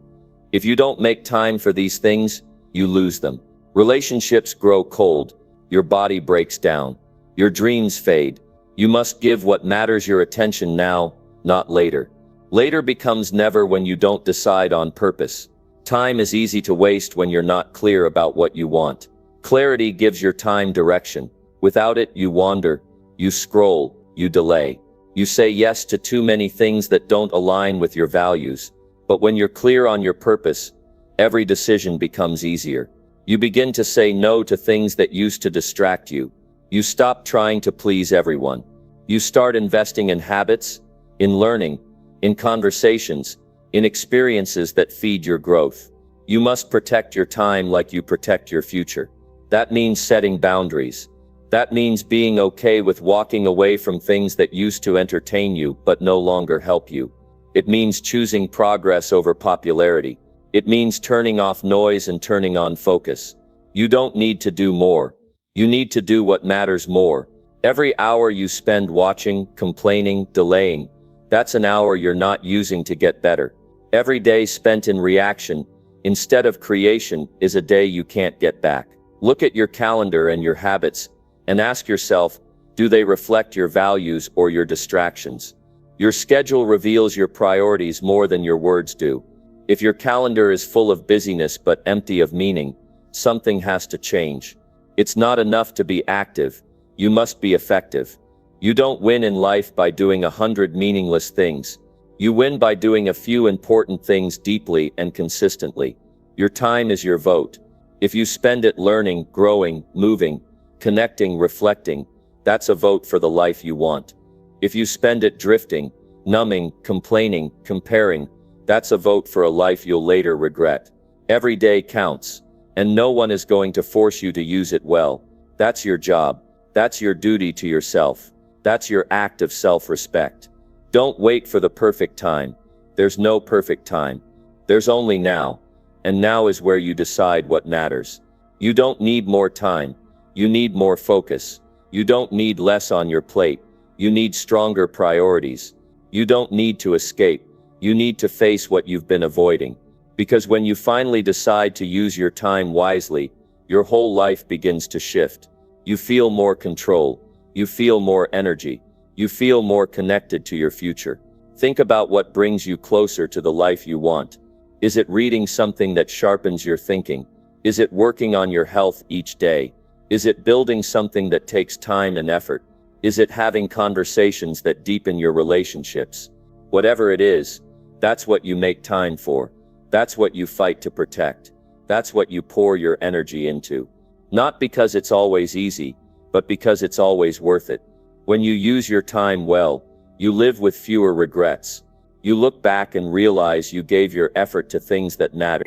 If you don't make time for these things, you lose them. Relationships grow cold. Your body breaks down. Your dreams fade. You must give what matters your attention now, not later. Later becomes never when you don't decide on purpose. Time is easy to waste when you're not clear about what you want. Clarity gives your time direction. Without it, you wander, you scroll, you delay. You say yes to too many things that don't align with your values. But when you're clear on your purpose, every decision becomes easier. You begin to say no to things that used to distract you. You stop trying to please everyone. You start investing in habits, in learning, in conversations, in experiences that feed your growth. You must protect your time like you protect your future. That means setting boundaries. That means being okay with walking away from things that used to entertain you but no longer help you. It means choosing progress over popularity. It means turning off noise and turning on focus. You don't need to do more. You need to do what matters more. Every hour you spend watching, complaining, delaying, that's an hour you're not using to get better. Every day spent in reaction, instead of creation, is a day you can't get back. Look at your calendar and your habits, and ask yourself, do they reflect your values or your distractions? Your schedule reveals your priorities more than your words do. If your calendar is full of busyness but empty of meaning, something has to change. It's not enough to be active. You must be effective. You don't win in life by doing 100 meaningless things. You win by doing a few important things deeply and consistently. Your time is your vote. If you spend it learning, growing, moving, connecting, reflecting, that's a vote for the life you want. If you spend it drifting, numbing, complaining, comparing, that's a vote for a life you'll later regret. Every day counts, and no one is going to force you to use it well. That's your job. That's your duty to yourself. That's your act of self-respect. Don't wait for the perfect time. There's no perfect time. There's only now. And now is where you decide what matters. You don't need more time. You need more focus. You don't need less on your plate. You need stronger priorities. You don't need to escape. You need to face what you've been avoiding. Because when you finally decide to use your time wisely, your whole life begins to shift. You feel more control. You feel more energy. You feel more connected to your future. Think about what brings you closer to the life you want. Is it reading something that sharpens your thinking? Is it working on your health each day? Is it building something that takes time and effort? Is it having conversations that deepen your relationships? Whatever it is, that's what you make time for. That's what you fight to protect. That's what you pour your energy into. Not because it's always easy, but because it's always worth it. When you use your time well, you live with fewer regrets. You look back and realize you gave your effort to things that matter.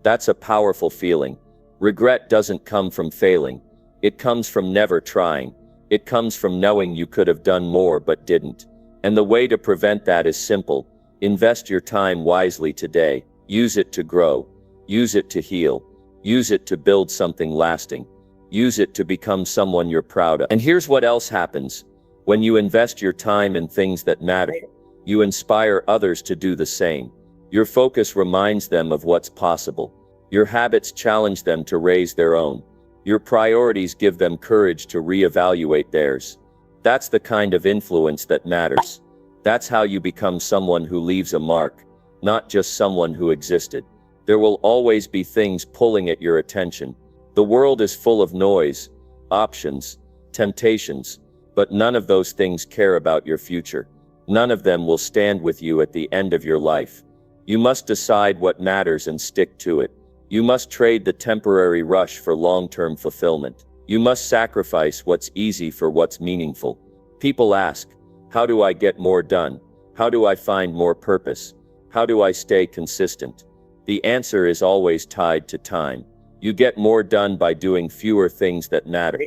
That's a powerful feeling. Regret doesn't come from failing. It comes from never trying. It comes from knowing you could have done more but didn't. And the way to prevent that is simple. Invest your time wisely today. Use it to grow. Use it to heal. Use it to build something lasting. Use it to become someone you're proud of. And here's what else happens. When you invest your time in things that matter, you inspire others to do the same. Your focus reminds them of what's possible. Your habits challenge them to raise their own. Your priorities give them courage to reevaluate theirs. That's the kind of influence that matters. That's how you become someone who leaves a mark, not just someone who existed. There will always be things pulling at your attention, The world is full of noise, options, temptations, but none of those things care about your future. None of them will stand with you at the end of your life. You must decide what matters and stick to it. You must trade the temporary rush for long-term fulfillment. You must sacrifice what's easy for what's meaningful. People ask, how do I get more done? How do I find more purpose? How do I stay consistent? The answer is always tied to time. You get more done by doing fewer things that matter.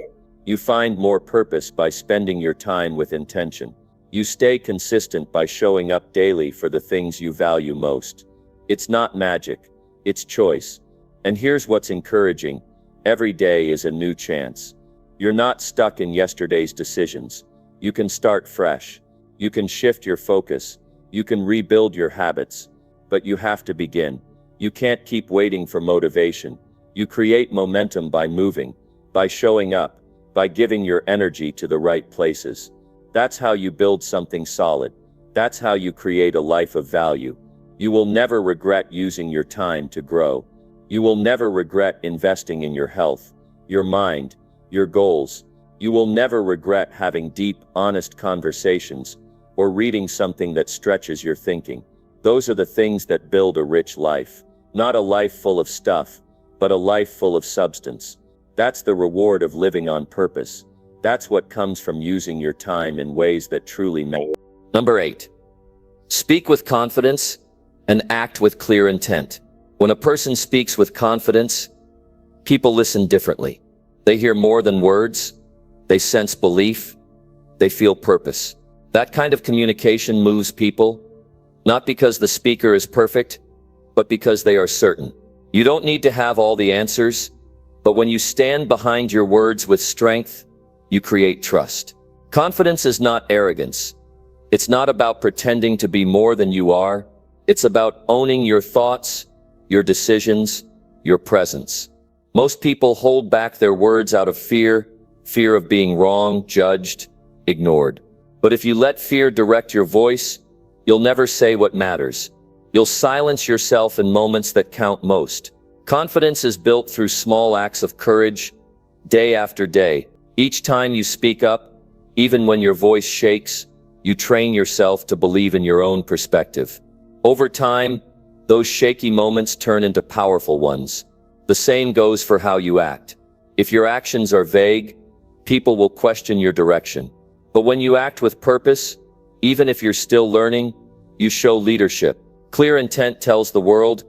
You find more purpose by spending your time with intention. You stay consistent by showing up daily for the things you value most. It's not magic, it's choice. And here's what's encouraging. Every day is a new chance. You're not stuck in yesterday's decisions. You can start fresh. You can shift your focus. You can rebuild your habits. But you have to begin. You can't keep waiting for motivation. You create momentum by moving, by showing up, by giving your energy to the right places. That's how you build something solid. That's how you create a life of value. You will never regret using your time to grow. You will never regret investing in your health, your mind, your goals. You will never regret having deep, honest conversations or reading something that stretches your thinking. Those are the things that build a rich life. Not a life full of stuff, but a life full of substance. That's the reward of living on purpose. That's what comes from using your time in ways that truly matter.
Number 8. Speak with confidence and act with clear intent. When a person speaks with confidence, people listen differently. They hear more than words. They sense belief. They feel purpose. That kind of communication moves people, not because the speaker is perfect, but because they are certain. You don't need to have all the answers, but when you stand behind your words with strength, you create trust. Confidence is not arrogance. It's not about pretending to be more than you are. It's about owning your thoughts, your decisions, your presence. Most people hold back their words out of fear of being wrong, judged, ignored. But if you let fear direct your voice, you'll never say what matters. You'll silence yourself in moments that count most. Confidence is built through small acts of courage, day after day. Each time you speak up, even when your voice shakes, you train yourself to believe in your own perspective. Over time, those shaky moments turn into powerful ones. The same goes for how you act. If your actions are vague, people will question your direction. But when you act with purpose, even if you're still learning, you show leadership. Clear intent tells the world,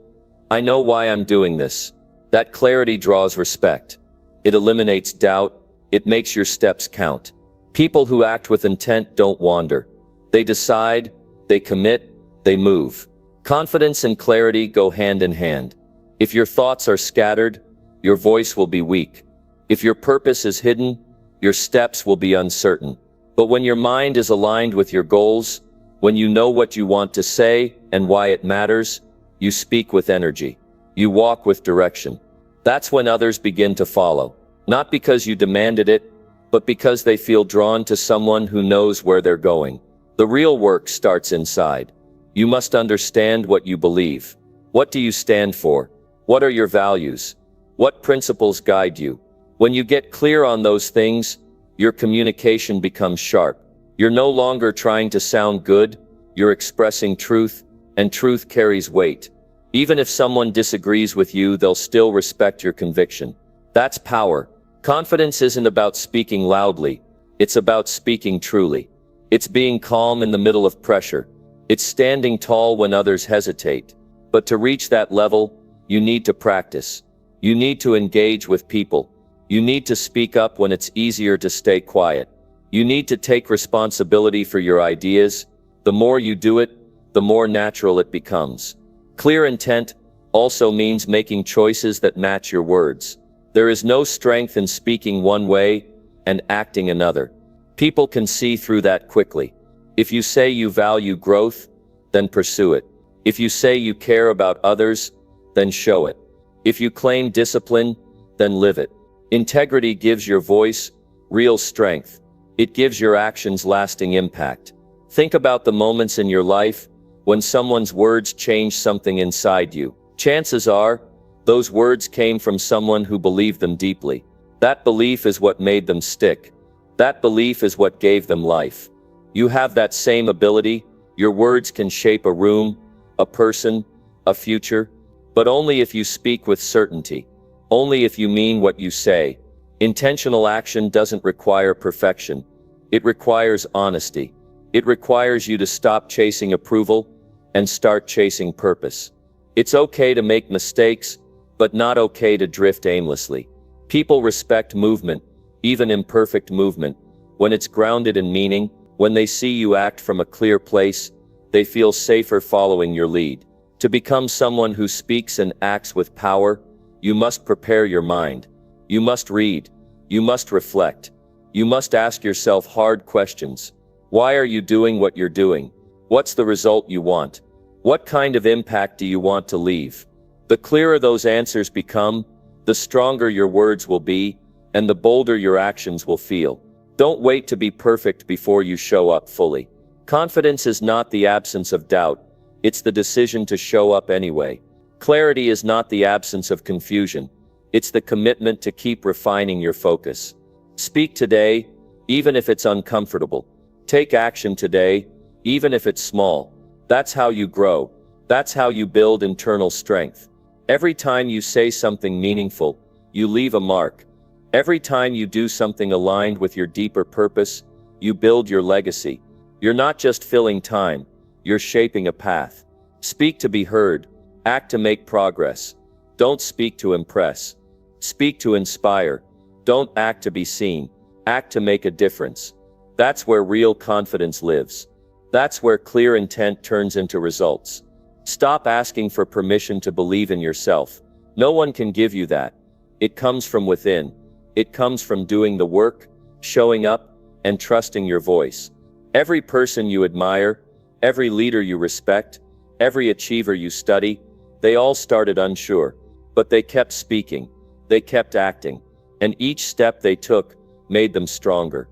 I know why I'm doing this. That clarity draws respect. It eliminates doubt. It makes your steps count. People who act with intent don't wander. They decide, they commit, they move. Confidence and clarity go hand in hand. If your thoughts are scattered, your voice will be weak. If your purpose is hidden, your steps will be uncertain. But when your mind is aligned with your goals, when you know what you want to say and why it matters, you speak with energy. You walk with direction. That's when others begin to follow. Not because you demanded it, but because they feel drawn to someone who knows where they're going. The real work starts inside. You must understand what you believe. What do you stand for? What are your values? What principles guide you? When you get clear on those things, your communication becomes sharp. You're no longer trying to sound good, you're expressing truth, and truth carries weight. Even if someone disagrees with you, they'll still respect your conviction. That's power. Confidence isn't about speaking loudly, it's about speaking truly. It's being calm in the middle of pressure. It's standing tall when others hesitate. But to reach that level, you need to practice. You need to engage with people. You need to speak up when it's easier to stay quiet. You need to take responsibility for your ideas. The more you do it, the more natural it becomes. Clear intent also means making choices that match your words. There is no strength in speaking one way and acting another. People can see through that quickly. If you say you value growth, then pursue it. If you say you care about others, then show it. If you claim discipline, then live it. Integrity gives your voice real strength. It gives your actions lasting impact. Think about the moments in your life when someone's words change something inside you. Chances are,
Those words came from someone who believed them deeply. That belief is what made them stick. That belief is what gave them life. You have that same ability. Your words can shape a room, a person, a future, but only if you speak with certainty. Only if you mean what you say. Intentional action doesn't require perfection. It requires honesty. It requires you to stop chasing approval and start chasing purpose. It's okay to make mistakes, but not okay to drift aimlessly. People respect movement, even imperfect movement, when it's grounded in meaning. When they see you act from a clear place, they feel safer following your lead. To become someone who speaks and acts with power, you must prepare your mind. You must read. You must reflect. You must ask yourself hard questions. Why are you doing what you're doing? What's the result you want? What kind of impact do you want to leave? The clearer those answers become, the stronger your words will be, and the bolder your actions will feel. Don't wait to be perfect before you show up fully. Confidence is not the absence of doubt, it's the decision to show up anyway. Clarity is not the absence of confusion, it's the commitment to keep refining your focus. Speak today, even if it's uncomfortable. Take action today, even if it's small. That's how you grow. That's how you build internal strength. Every time you say something meaningful, you leave a mark. Every time you do something aligned with your deeper purpose, you build your legacy. You're not just filling time, you're shaping a path. Speak to be heard, act to make progress. Don't speak to impress. Speak to inspire. Don't act to be seen, act to make a difference. That's where real confidence lives. That's where clear intent turns into results. Stop asking for permission to believe in yourself. No one can give you that. It comes from within. It comes from doing the work, showing up, and trusting your voice. Every person you admire, every leader you respect, every achiever you study, they all started unsure. But they kept speaking. They kept acting. And each step they took made them stronger.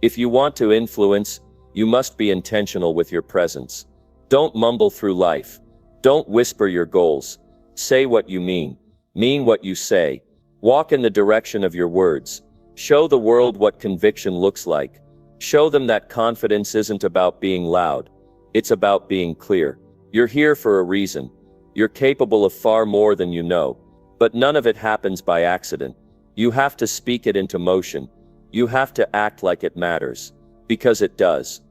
If you want to influence, you must be intentional with your presence. Don't mumble through life. Don't whisper your goals. Say what you mean. Mean what you say. Walk in the direction of your words. Show the world what conviction looks like. Show them that confidence isn't about being loud. It's about being clear. You're here for a reason. You're capable of far more than you know. But none of it happens by accident. You have to speak it into motion. You have to act like it matters. Because it does.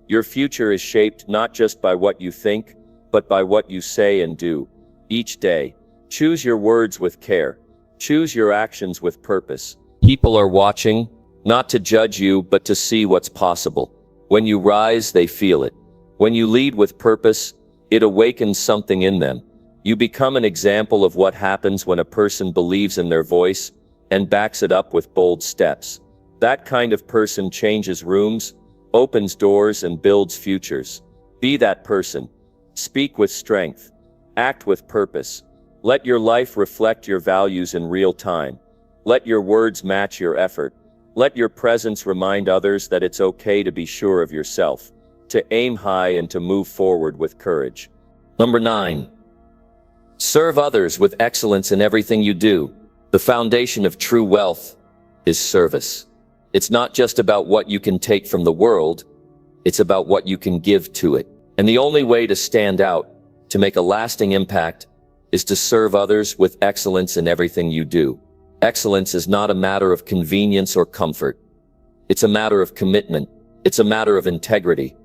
Your future is shaped not just by what you think, but by what you say and do. Each day, choose your words with care. Choose your actions with purpose. People are watching, not to judge you, but to see what's possible. When you rise, they feel it. When you lead with purpose, it awakens something in them. You become an example of what happens when a person believes in their voice and backs it up with bold steps. That kind of person changes rooms, opens doors, and builds futures. Be that person. Speak with strength. Act with purpose. Let your life reflect your values in real time. Let your words match your effort. Let your presence remind others that it's okay to be sure of yourself, to aim high and to move forward with courage. Number 9. Serve others with excellence in everything you do. The foundation of true wealth is service. It's not just about what you can take from the world, it's about what you can give to it. And the only way to stand out, to make a lasting impact, is to serve others with excellence in everything you do. Excellence is not a matter of convenience or comfort. It's a matter of commitment. It's a matter of integrity.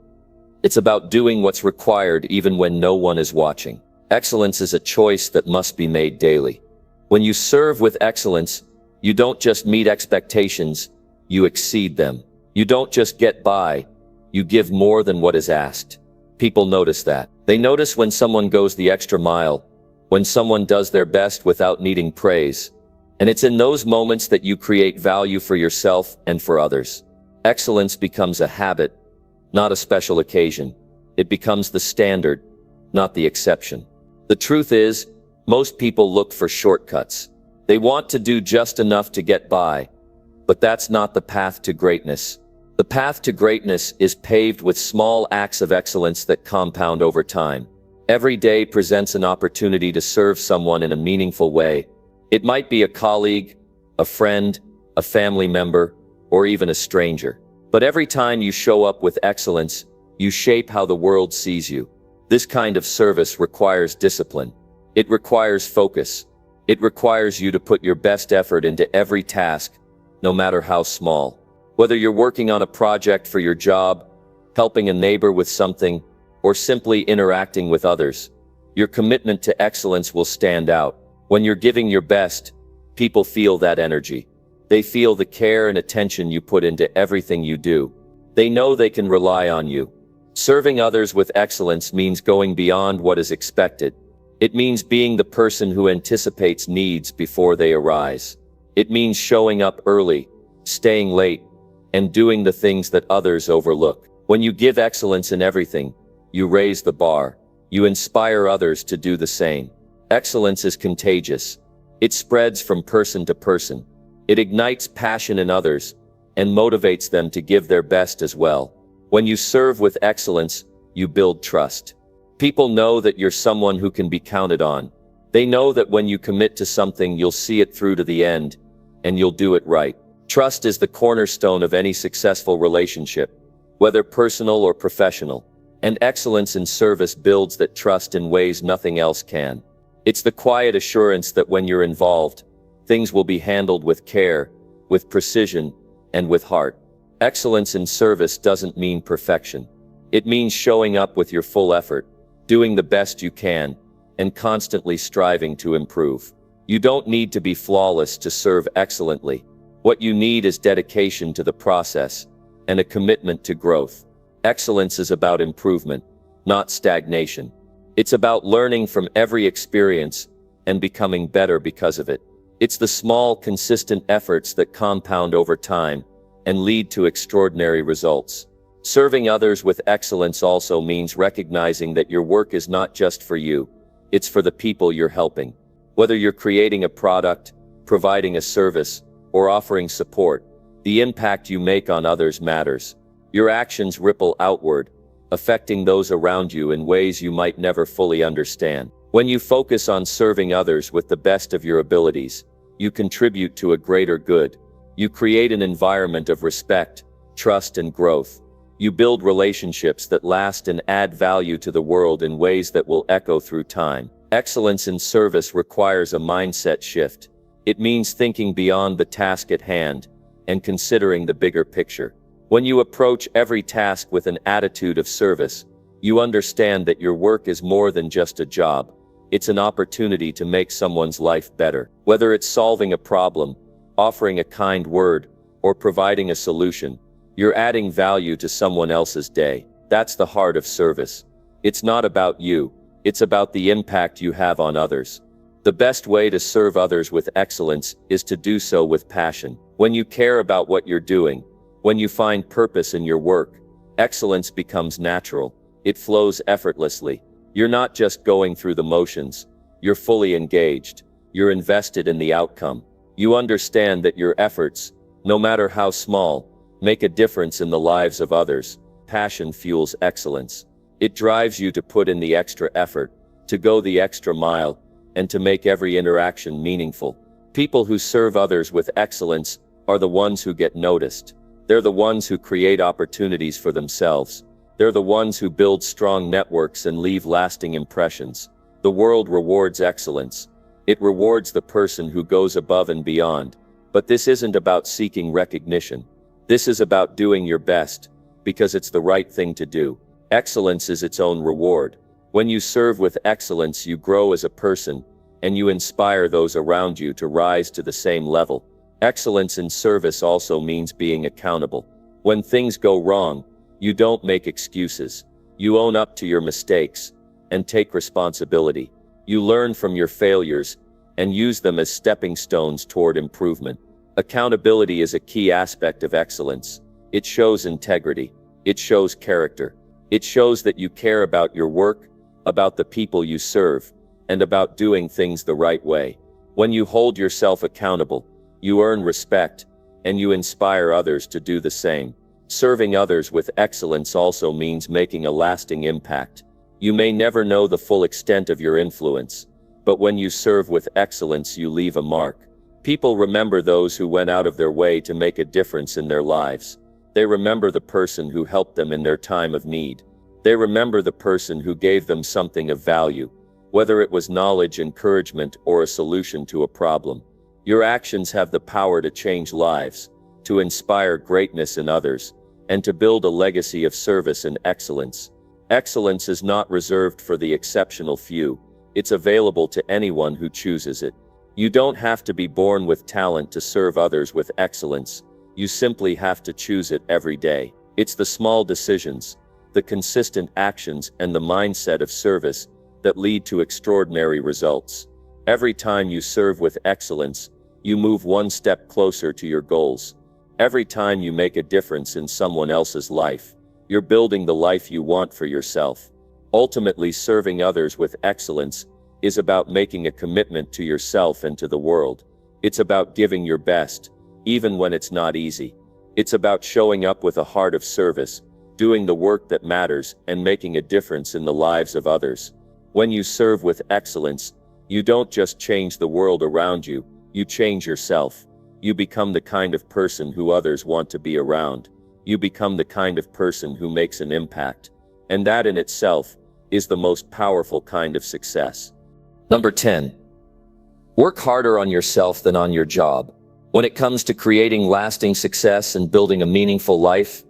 It's about doing what's required even when no one is watching. Excellence is a choice that must be made daily. When you serve with excellence, you don't just meet expectations, you exceed them. You don't just get by, you give more than what is asked. People notice that. They notice when someone goes the extra mile, when someone does their best without needing praise. And it's in those moments that you create value for yourself and for others. Excellence becomes a habit, not a special occasion. It becomes the standard, not the exception. The truth is, most people look for shortcuts. They want to do just enough to get by. But that's not the path to greatness. The path to greatness is paved with small acts of excellence that compound over time. Every day presents an opportunity to serve someone in a meaningful way. It might be a colleague, a friend, a family member, or even a stranger. But every time you show up with excellence, you shape how the world sees you. This kind of service requires discipline. It requires focus. It requires you to put your best effort into every task, no matter how small. Whether you're working on a project for your job, helping a neighbor with something, or simply interacting with others, your commitment to excellence will stand out. When you're giving your best, people feel that energy. They feel the care and attention you put into everything you do. They know they can rely on you. Serving others with excellence means going beyond what is expected. It means being the person who anticipates needs before they arise. It means showing up early, staying late, and doing the things that others overlook. When you give excellence in everything, you raise the bar. You inspire others to do the same. Excellence is contagious. It spreads from person to person. It ignites passion in others and motivates them to give their best as well. When you serve with excellence, you build trust. People know that you're someone who can be counted on. They know that when you commit to something, you'll see it through to the end, and you'll do it right. Trust is the cornerstone of any successful relationship, whether personal or professional. And excellence in service builds that trust in ways nothing else can. It's the quiet assurance that when you're involved, things will be handled with care, with precision, and with heart. Excellence in service doesn't mean perfection. It means showing up with your full effort, doing the best you can, and constantly striving to improve. You don't need to be flawless to serve excellently. What you need is dedication to the process and a commitment to growth. Excellence is about improvement, not stagnation. It's about learning from every experience and becoming better because of it. It's the small, consistent efforts that compound over time and lead to extraordinary results. Serving others with excellence also means recognizing that your work is not just for you, it's for the people you're helping. Whether you're creating a product, providing a service, or offering support, the impact you make on others matters. Your actions ripple outward, affecting those around you in ways you might never fully understand. When you focus on serving others with the best of your abilities, you contribute to a greater good. You create an environment of respect, trust, and growth. You build relationships that last and add value to the world in ways that will echo through time. Excellence in service requires a mindset shift. It means thinking beyond the task at hand and considering the bigger picture. When you approach every task with an attitude of service, you understand that your work is more than just a job. It's an opportunity to make someone's life better. Whether it's solving a problem, offering a kind word, or providing a solution, you're adding value to someone else's day. That's the heart of service. It's not about you, it's about the impact you have on others. The best way to serve others with excellence is to do so with passion. When you care about what you're doing, when you find purpose in your work, excellence becomes natural. It flows effortlessly. You're not just going through the motions. You're fully engaged. You're invested in the outcome. You understand that your efforts, no matter how small, make a difference in the lives of others. Passion fuels excellence. It drives you to put in the extra effort, to go the extra mile, and to make every interaction meaningful. People who serve others with excellence are the ones who get noticed. They're the ones who create opportunities for themselves. They're the ones who build strong networks and leave lasting impressions. The world rewards excellence. It rewards the person who goes above and beyond. But this isn't about seeking recognition. This is about doing your best, because it's the right thing to do. Excellence is its own reward. When you serve with excellence, you grow as a person, and you inspire those around you to rise to the same level. Excellence in service also means being accountable. When things go wrong, you don't make excuses. You own up to your mistakes and take responsibility. You learn from your failures and use them as stepping stones toward improvement. Accountability is a key aspect of excellence. It shows integrity. It shows character. It shows that you care about your work, about the people you serve, and about doing things the right way. When you hold yourself accountable, you earn respect, and you inspire others to do the same. Serving others with excellence also means making a lasting impact. You may never know the full extent of your influence, but when you serve with excellence, you leave a mark. People remember those who went out of their way to make a difference in their lives. They remember the person who helped them in their time of need. They remember the person who gave them something of value, whether it was knowledge, encouragement, or a solution to a problem. Your actions have the power to change lives, to inspire greatness in others, and to build a legacy of service and excellence. Excellence is not reserved for the exceptional few. It's available to anyone who chooses it. You don't have to be born with talent to serve others with excellence. You simply have to choose it every day. It's the small decisions, the consistent actions, and the mindset of service that lead to extraordinary results. Every time you serve with excellence, you move one step closer to your goals. Every time you make a difference in someone else's life, you're building the life you want for yourself. Ultimately, serving others with excellence is about making a commitment to yourself and to the world. It's about giving your best, even when it's not easy. It's about showing up with a heart of service, doing the work that matters, and making a difference in the lives of others. When you serve with excellence, you don't just change the world around you, you change yourself. You become the kind of person who others want to be around. You become the kind of person who makes an impact. And that in itself is the most powerful kind of success.
Number 10. Work harder on yourself than on your job. When it comes to creating lasting success and building a meaningful life,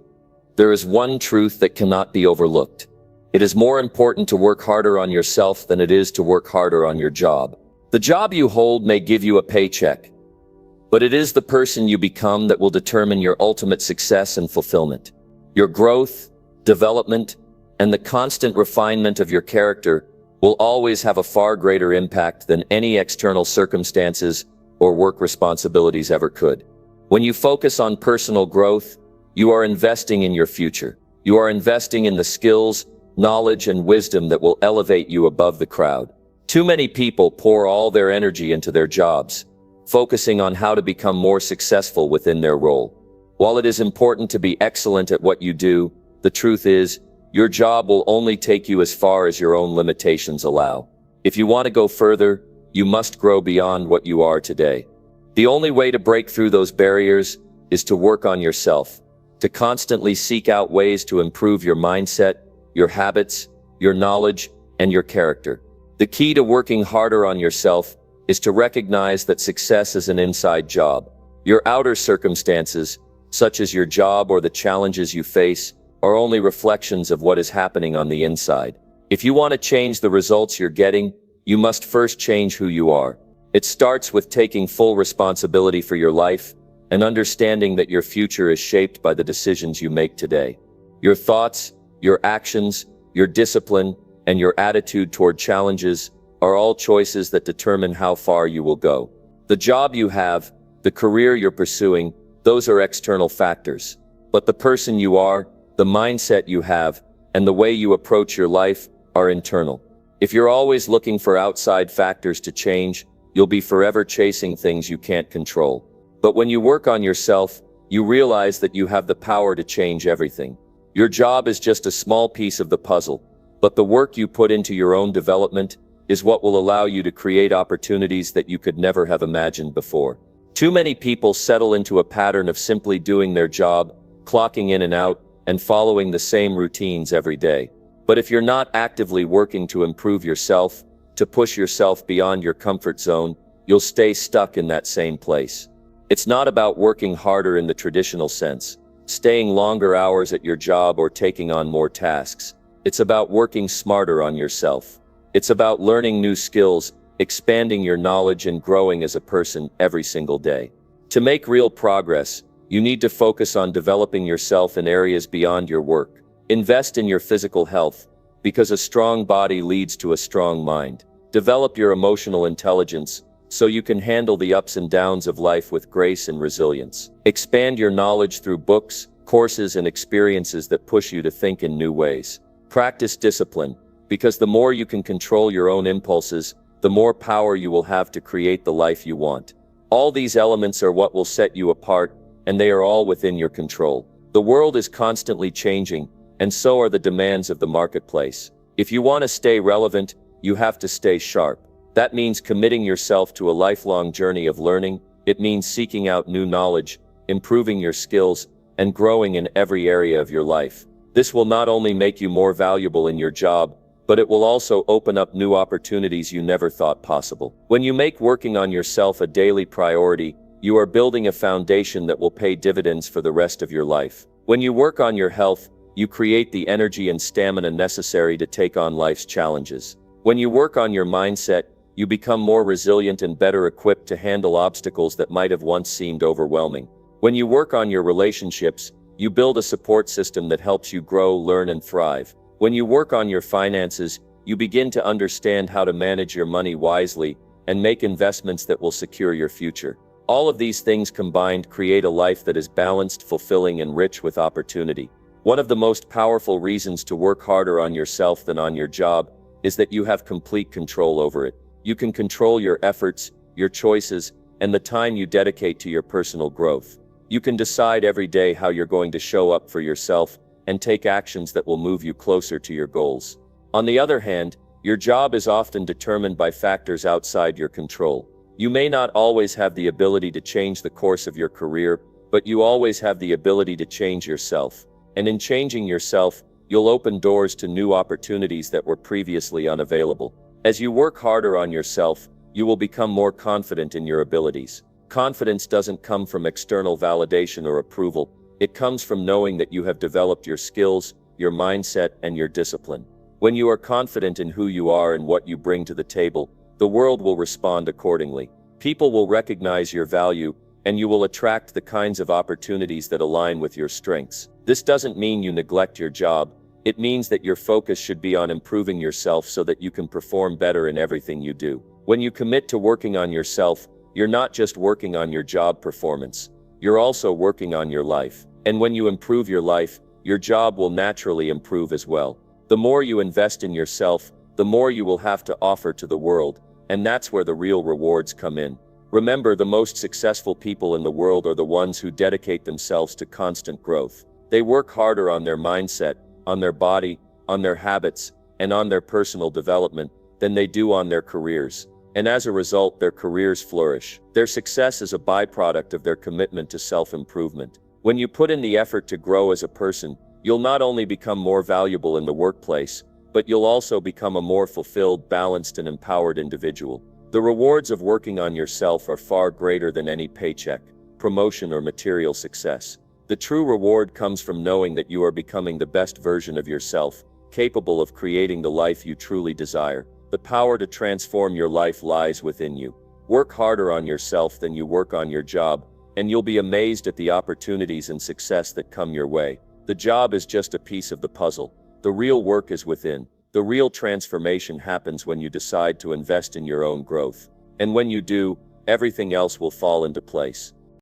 there is one truth that cannot be overlooked. It is more important to work harder on yourself than it is to work harder on your job. The job you hold may give you a paycheck, but it is the person you become that will determine your ultimate success and fulfillment. Your growth, development, and the constant refinement of your character will always have a far greater impact than any external circumstances or work responsibilities ever could. When you focus on personal growth, you are investing in your future. You are investing in the skills, knowledge, and wisdom that will elevate you above the crowd. Too many people pour all their energy into their jobs, focusing on how to become more successful within their role. While it is important to be excellent at what you do, the truth is, your job will only take you as far as your own limitations allow. If you want to go further, you must grow beyond what you are today. The only way to break through those barriers is to work on yourself, to constantly seek out ways to improve your mindset, your habits, your knowledge, and your character. The key to working harder on yourself is to recognize that success is an inside job. Your outer circumstances, such as your job or the challenges you face, are only reflections of what is happening on the inside. If you want to change the results you're getting, you must first change who you are. It starts with taking full responsibility for your life and understanding that your future is shaped by the decisions you make today. Your thoughts, your actions, your discipline, and your attitude toward challenges are all choices that determine how far you will go. The job you have, the career you're pursuing, those are external factors. But the person you are, the mindset you have, and the way you approach your life are internal. If you're always looking for outside factors to change, you'll be forever chasing things you can't control. But when you work on yourself, you realize that you have the power to change everything. Your job is just a small piece of the puzzle, but the work you put into your own development is what will allow you to create opportunities that you could never have imagined before. Too many people settle into a pattern of simply doing their job, clocking in and out, and following the same routines every day. But if you're not actively working to improve yourself, to push yourself beyond your comfort zone, you'll stay stuck in that same place. It's not about working harder in the traditional sense, staying longer hours at your job or taking on more tasks. It's about working smarter on yourself. It's about learning new skills, expanding your knowledge, and growing as a person every single day. To make real progress, you need to focus on developing yourself in areas beyond your work. Invest in your physical health, because a strong body leads to a strong mind. Develop your emotional intelligence, so you can handle the ups and downs of life with grace and resilience. Expand your knowledge through books, courses, and experiences that push you to think in new ways. Practice discipline, because the more you can control your own impulses, the more power you will have to create the life you want. All these elements are what will set you apart, and they are all within your control. The world is constantly changing, and so are the demands of the marketplace.
If you want to stay relevant, you have to stay sharp. That means committing yourself to a lifelong journey of learning. It means seeking out new knowledge, improving your skills, and growing in every area of your life. This will not only make you more valuable in your job, but it will also open up new opportunities you never thought possible. When you make working on yourself a daily priority, you are building a foundation that will pay dividends for the rest of your life. When you work on your health, you create the energy and stamina necessary to take on life's challenges. When you work on your mindset, you become more resilient and better equipped to handle obstacles that might have once seemed overwhelming. When you work on your relationships, you build a support system that helps you grow, learn, and thrive. When you work on your finances, you begin to understand how to manage your money wisely and make investments that will secure your future. All of these things combined create a life that is balanced, fulfilling, and rich with opportunity. One of the most powerful reasons to work harder on yourself than on your job is that you have complete control over it. You can control your efforts, your choices, and the time you dedicate to your personal growth. You can decide every day how you're going to show up for yourself and take actions that will move you closer to your goals. On the other hand, your job is often determined by factors outside your control. You may not always have the ability to change the course of your career, but you always have the ability to change yourself. And in changing yourself, you'll open doors to new opportunities that were previously unavailable. As you work harder on yourself, you will become more confident in your abilities. Confidence doesn't come from external validation or approval. It comes from knowing that you have developed your skills, your mindset, and your discipline. When you are confident in who you are and what you bring to the table, the world will respond accordingly. People will recognize your value, and you will attract the kinds of opportunities that align with your strengths. This doesn't mean you neglect your job. It means that your focus should be on improving yourself so that you can perform better in everything you do. When you commit to working on yourself, you're not just working on your job performance, you're also working on your life. And when you improve your life, your job will naturally improve as well. The more you invest in yourself, the more you will have to offer to the world, and that's where the real rewards come in. Remember, the most successful people in the world are the ones who dedicate themselves to constant growth. They work harder on their mindset, on their body, on their habits, and on their personal development than they do on their careers. And as a result, their careers flourish. Their success is a byproduct of their commitment to self-improvement. When you put in the effort to grow as a person, you'll not only become more valuable in the workplace, but you'll also become a more fulfilled, balanced, and empowered individual. The rewards of working on yourself are far greater than any paycheck, promotion, or material success. The true reward comes from knowing that you are becoming the best version of yourself, capable of creating the life you truly desire. The power to transform your life lies within you. Work harder on yourself than you work on your job, and you'll be amazed at the opportunities and success that come your way. The job is just a piece of the puzzle. The real work is within. The real transformation happens when you decide to invest in your own growth. And when you do, everything else will fall into place.